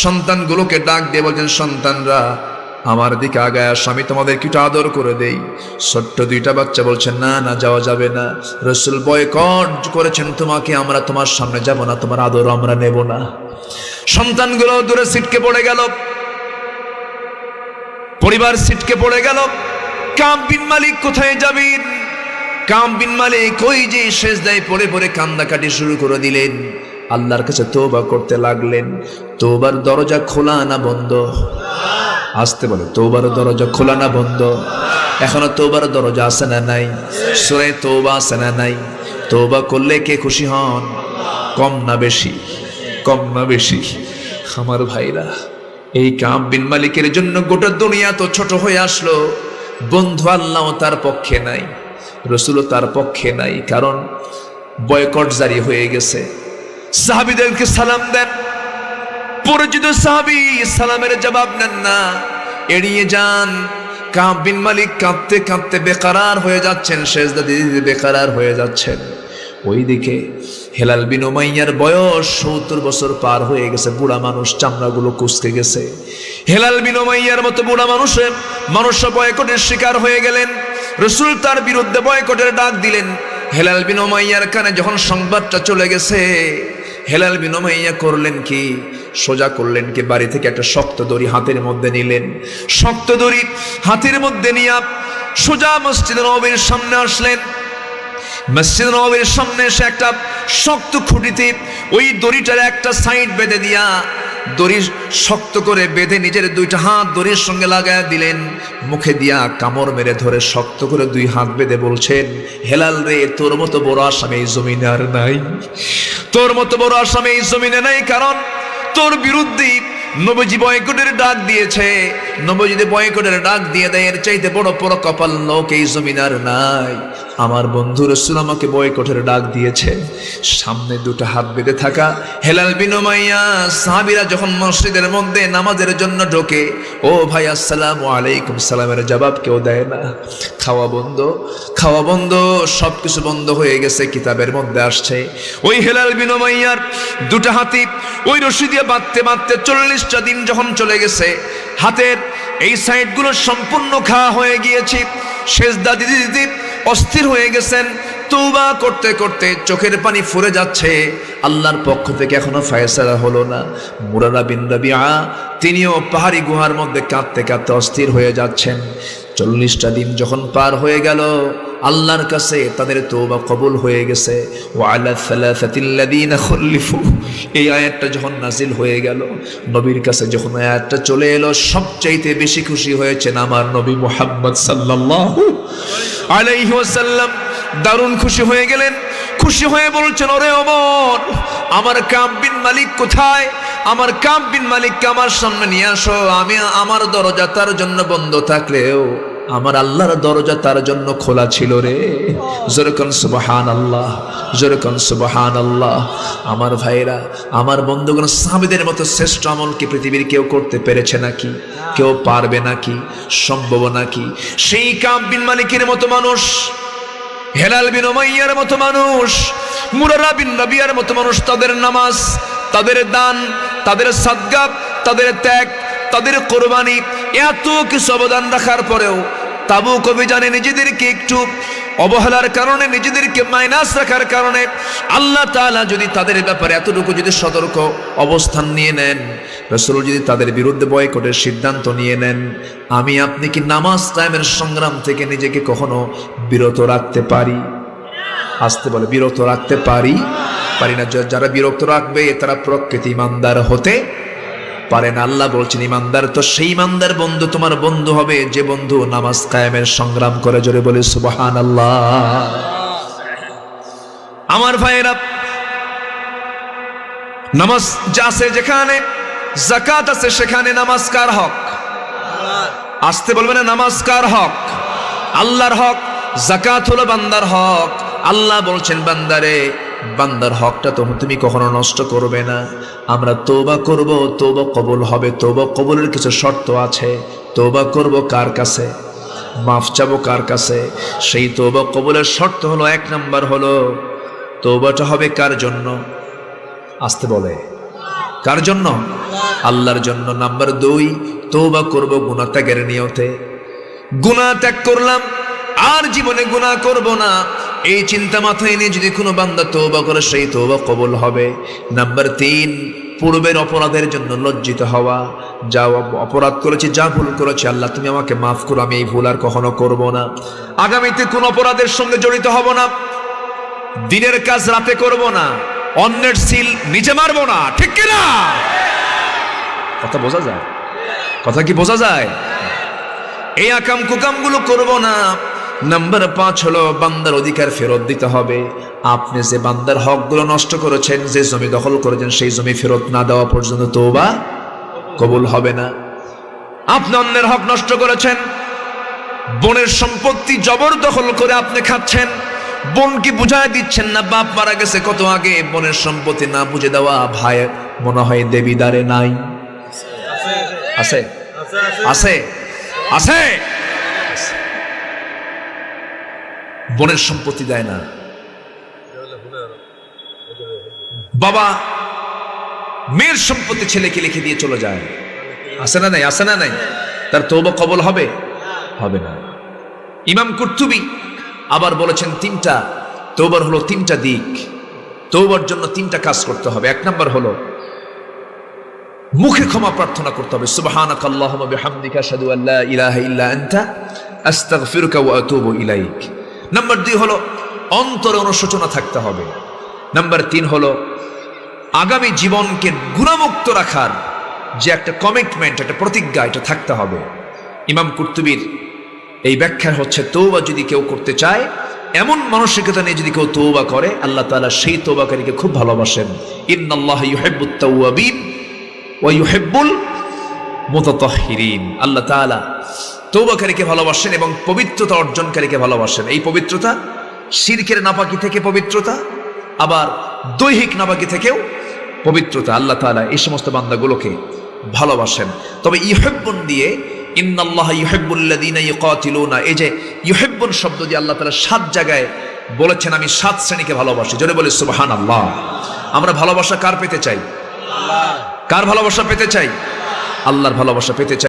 সন্তানগুলোকে ডাক দিয়ে বলছেন, সন্তানরা আমার দিকে আগায় আস, আমি তোমাদের কিছু আদর করে দেই। ছোট্ট 2টা বাচ্চা বলছেন, না না, যাওয়া যাবে না, রাসূল বয়কট করেছেন তোমাকে, আমরা তোমার সামনে যাব না, তোমার আদর আমরা নেব না। সন্তানগুলো দূরে ছিটকে পড়ে গেল, পরিবার ছিটকে পড়ে গেল। কাব বিন মালিক কোথায় যাবেন? কাব বিন মালিক ওই যে সেজদায় পড়ে পড়ে কান্নাকাটি শুরু করে দিলেন, আল্লাহর কাছে তওবা করতে লাগলেন। তওবার দরজা খোলা না বন্ধ? আসতে বলে, তওবার দরজা খোলা না বন্ধ? এখনো তওবার দরজা আছে না নাই? সূরা তওবা আছে না নাই? তওবা করলে কে খুশি হন? কম না বেশি? কম না বেশি? আমার ভাইরা, এই কাব বিন মালিকের জন্য গোটা দুনিয়া তো ছোট হয়ে আসলো। বন্ধু আল্লাহ তার পক্ষে নাই, রাসূলও তার পক্ষে নাই, কারণ বয়কট জারি হয়ে গেছে। সাহাবীদেরকে সালাম দেন, পরিচিত সাহাবী সালামের জবাব নেন না, এড়িয়ে যান। কাব বিন মালিক কাঁদতে কাঁদতে বেকারার হয়ে যাচ্ছেন, সেজদা দিতে বেকারার হয়ে যাচ্ছেন। ওইদিকে হেলাল বিন উমাইয়ার বয়স 70 বছর পার হয়ে গেছে, বুড়া মানুষ, চামড়াগুলো কুঁচকে গেছে। হেলাল বিন উমাইয়ার মতো বুড়া মানুষ বয়কটের শিকার হয়ে গেলেন। রাসূল তার বিরুদ্ধে বয়কটের ডাক দিলেন। হেলাল বিন উমাইয়ার কানে যখন সংবাদটা চলে গেছে, হেলাল বিন উমাইয়া করলেন কি? সোজা করলেন কি, বাড়ি থেকে একটা শক্ত দড়ি হাতের মধ্যে নিলেন। শক্ত দড়ি হাতের মধ্যে নিয়ে সোজা মসজিদ নববীর সামনে আসলেন। মসজিদ নববীর সামনে এসে একটা শক্ত খুঁটিতে ওই দড়িটার একটা সাইড বেঁধে দিয়া দড়ি শক্ত করে বেঁধে নিজের দুইটা হাত দড়ির সঙ্গে লাগায় দিলেন, মুখে দিয়া কামড় মেরে ধরে শক্ত করে দুই হাত বেঁধে বলছেন, হেলাল রে, তোর মতো বড় আসামি এই জমিনে আর নাই, তোর মতো বড় আসামি এই জমিনে নাই, কারণ তোর বিরুদ্ধে নবীজি বয়কটের ডাক দিয়েছে। নবীজি যদি বয়কটের ডাক দিয়ে দেয়, এর চাইতে বড় বড় কপাল লোক এই জমিন আর নাই। আমার বন্ধু রাসূল আমাকে বয়কটের ডাক দিয়েছে। সামনে দুটো হাত বেঁধে থাকা হেলাল বিন উমাইয়া সাহাবীরা যখন মসজিদের মধ্যে নামাজের জন্য ঢোকে, ও ভাই আসসালামু আলাইকুম সালামের জবাব কেউ দেয় না। খাওয়া বন্ধ, খাওয়া বন্ধ, সবকিছু বন্ধ হয়ে গেছে। কিতাবের মধ্যে আসছে ওই হেলাল বিন উমাইয়ার দুটো হাতি ওই রশি দিয়ে বাঁধতে বাঁধতে 40টা দিন যখন চলে গেছে, হাতের এই সাইডগুলো সম্পূর্ণ খাওয়া হয়ে গিয়েছে। সেজদা দিতে দিতে অস্থির হয়ে গেছেন, তওবা করতে করতে চোখের পানি ফুরে যাচ্ছে। আল্লাহর পক্ষ থেকে এখনো ফয়সালা হলো না। মুরারা বিন রাবিআ তিনিও পাহাড়ি গুহার মধ্যে কাঁদতে কাঁদতে অস্থির হয়ে যাচ্ছেন। 40টা দিন যখন পার হয়ে গেল, আল্লাহর কাছে তাদের তওবা কবুল হয়ে গেছে। ওয়া আলা সালাসাতিল্লাযীনা খুলিফু, এই আয়াতটা যখন নাজিল হয়ে গেল, নবীর কাছে যখন আয়াতটা চলে এলো, সবচাইতে বেশি খুশি হয়েছেন আমার নবী মুহাম্মদ সাল্লাল্লাহু আলাইহি ওয়াসাল্লাম। দারুণ খুশি হয়ে গেলেন। খুশি হয়ে বলছেন, ওরে ওমর, আমার কাব বিন মালিক কোথায়? আমার কাব বিন মালিককে আমার সামনে নিয়ে আসো। আমি আমার দরজা তার জন্য বন্ধ থাকলেও আমার আল্লাহর দরজা তার জন্য খোলা ছিল রে। যেরকম সুবহানাল্লাহ, যেরকম সুবহানাল্লাহ। আমার ভাইরা, আমার বন্ধুগণ, সাহাবীদের মতো শ্রেষ্ঠ আমল কি পৃথিবীর কেউ করতে পেরেছে নাকি? কেউ পারবে নাকি? সম্ভব নাকি? সেই কাব বিন মালিকের মতো মানুষ, হেলাল বিন উমাইয়ার মতো মানুষ, মুরারা বিন রাবিয়ার মতো মানুষ, তাদের নামাজ, তাদের দান, তাদের সাদকা, তাদের ত্যাগ, তাদের কোরবানি, এত কিছু অবদান রাখার পরেও তাবুক অভিযানে নিজেদেরকে একটু অবহেলার কারণে, নিজেদেরকে মাইনাস রাখার কারণে আল্লাহ তাআলা যদি তাদের ব্যাপারে এতটুকু যদি সতর্ক অবস্থান নিয়ে নেন, রাসূল যদি তাদের বিরুদ্ধে বয়কটের সিদ্ধান্ত নিয়ে নেন, আমি আপনি কি নামাজ কায়েমের সংগ্রাম থেকে নিজেকে কখনো বিরত রাখতে পারি? আসতে বলে, বিরত রাখতে পারি? পারি না। যারা বিরত রাখবে তারা প্রকৃত ঈমানদার হতে পারে না। আল্লাহ বলছেন, ঈমানদার তো সেই ঈমানদার বন্ধু তোমার বন্ধু হবে যে বন্ধু নামাজ কায়েমের সংগ্রাম করে। জোরে বলে সুবহানাল্লাহ। আমার ভাইয়েরা, নামাজ আছে যেখানে, যাকাত আছে সেখানে, নামাজ কার হক? আসতে বলবে না, নামাজ কার হক? আল্লাহর হক। যাকাত হলো বান্দার হক। আল্লাহ বলছেন, বান্দারে, বান্দার হকটা তো তুমি কখনো নষ্ট করবে না। আমরা তওবা করব, তওবা কবুল হবে। তওবা কবুলের কিছু শর্ত আছে। তওবা করব কার কাছে? মাফ চাবো কার কাছে? সেই তওবা কবুলের শর্ত হলো, 1 নাম্বার হলো তওবাটা হবে কার জন্য? আসতে বলে, কার জন্য? আল্লাহর জন্য। নাম্বার 2, তওবা করব গুনাহ ত্যাগের নিয়তে। গুনাহ ত্যাগ করলাম, আর জীবনে গুনাহ করব না, এই চিন্তা মাথায় নিয়ে যদি কোনো বান্দা তওবা করে, সেই তওবা কবুল হবে। নাম্বার 3, পূর্বের অপরাধের জন্য লজ্জিত হওয়া। যা অপরাধ করেছি, যা ভুল করেছি, আল্লাহ তুমি আমাকে মাফ করো, আমি এই ভুল আর কখনো করব না। আগামীতে কোন অপরাধের সঙ্গে জড়িত হব না। দিনের কাজ রাতে করব না। অন্যের সিল নিচে মারব না। ঠিক কিনা? কথা বোঝা যায়? কথা কি বোঝা যায়? এই আকাম কুকামগুলো করব না। নাম্বার 5 হলো বান্দার অধিকার ফেরত দিতে হবে। আপনি যে বান্দার হকগুলো নষ্ট করেছেন, যে জমি দখল করেছেন, সেই জমি ফেরত না দেওয়া পর্যন্ত তওবা কবুল হবে না। আপনি অন্যের হক নষ্ট করেছেন, বোনের সম্পত্তি জবরদখল করে আপনি খাচ্ছেন, বোনকে বুঝায় দিচ্ছেন না, বাপ মারা গেছে কত আগে, বোনের সম্পত্তি না বুঝে দেওয়া ভাই মনে হয় দেবিদারে নাই। আছে আছে আছে। বোনের সম্পত্তি দেয় না, বাবা মেয়ের সম্পত্তি ছেলেকে লিখে দিয়ে চলে যায়। আছে না নাই? আছে না নাই? তার তওবা কবুল হবে? হবে না। ইমাম কুরতুবী আবার বলেছেন, 3টা তওবার হলো 3টা দিক। তওবার জন্য 3টা কাজ করতে হবে। 1 নাম্বার হলো মুখে ক্ষমা প্রার্থনা করতে হবে, সুবহানাকাল্লাহুম্মা বিহামদিকা আশহাদু আল্লা ইলাহা ইল্লা আনতা আস্তাগফিরুকা ওয়া আতুবু ইলাইক। নাম্বার 2 হলো অন্তরে অনুশোচনা থাকতে হবে। নাম্বার 3 হলো আগামী জীবনকে গুনাহমুক্ত রাখার যে একটা কমিটমেন্ট, একটা প্রতিজ্ঞা, এটা থাকতে হবে। ইমাম কুরতুবীর এই ব্যাখ্যা হচ্ছে, তওবা যদি কেউ করতে চায়, এমন মানসিকতা নিয়ে যদি কেউ তওবা করে, আল্লাহ তাআলা সেই তওবাকারীকে খুব ভালোবাসেন। ইন্নাল্লাহা ইউহিব্বুত তাওয়াবিন ওয়া ইউহিব্বুল মুতাতাহহিরিন। আল্লাহ তাআলা তওবাকারীকে ভালোবাসেন এবং পবিত্রতা অর্জনকারীকে ভালোবাসেন। এই পবিত্রতা শিরকের নাপাকি থেকে পবিত্রতা, আবার দৈহিক নাপাকি থেকেও পবিত্রতা। আল্লাহ তাআলা এই সমস্ত বান্দাগুলোকে ভালোবাসেন। তবে ইউহিব্বুন দিয়ে, ইন্নাল্লাহা ইউহিব্বুল্লাযীনা ইউকাতিলুনা, এই যে ইউহিব্বুন শব্দ দিয়ে আল্লাহ তাআলা 7 জায়গায় বলেছেন আমি 7 শ্রেণীকে ভালোবাসি। জোরে বলে সুবহানাল্লাহ। আমরা ভালোবাসা কার পেতে চাই? কার ভালোবাসা পেতে চাই? আল্লাহর ভালোবাসা পেতে চাই।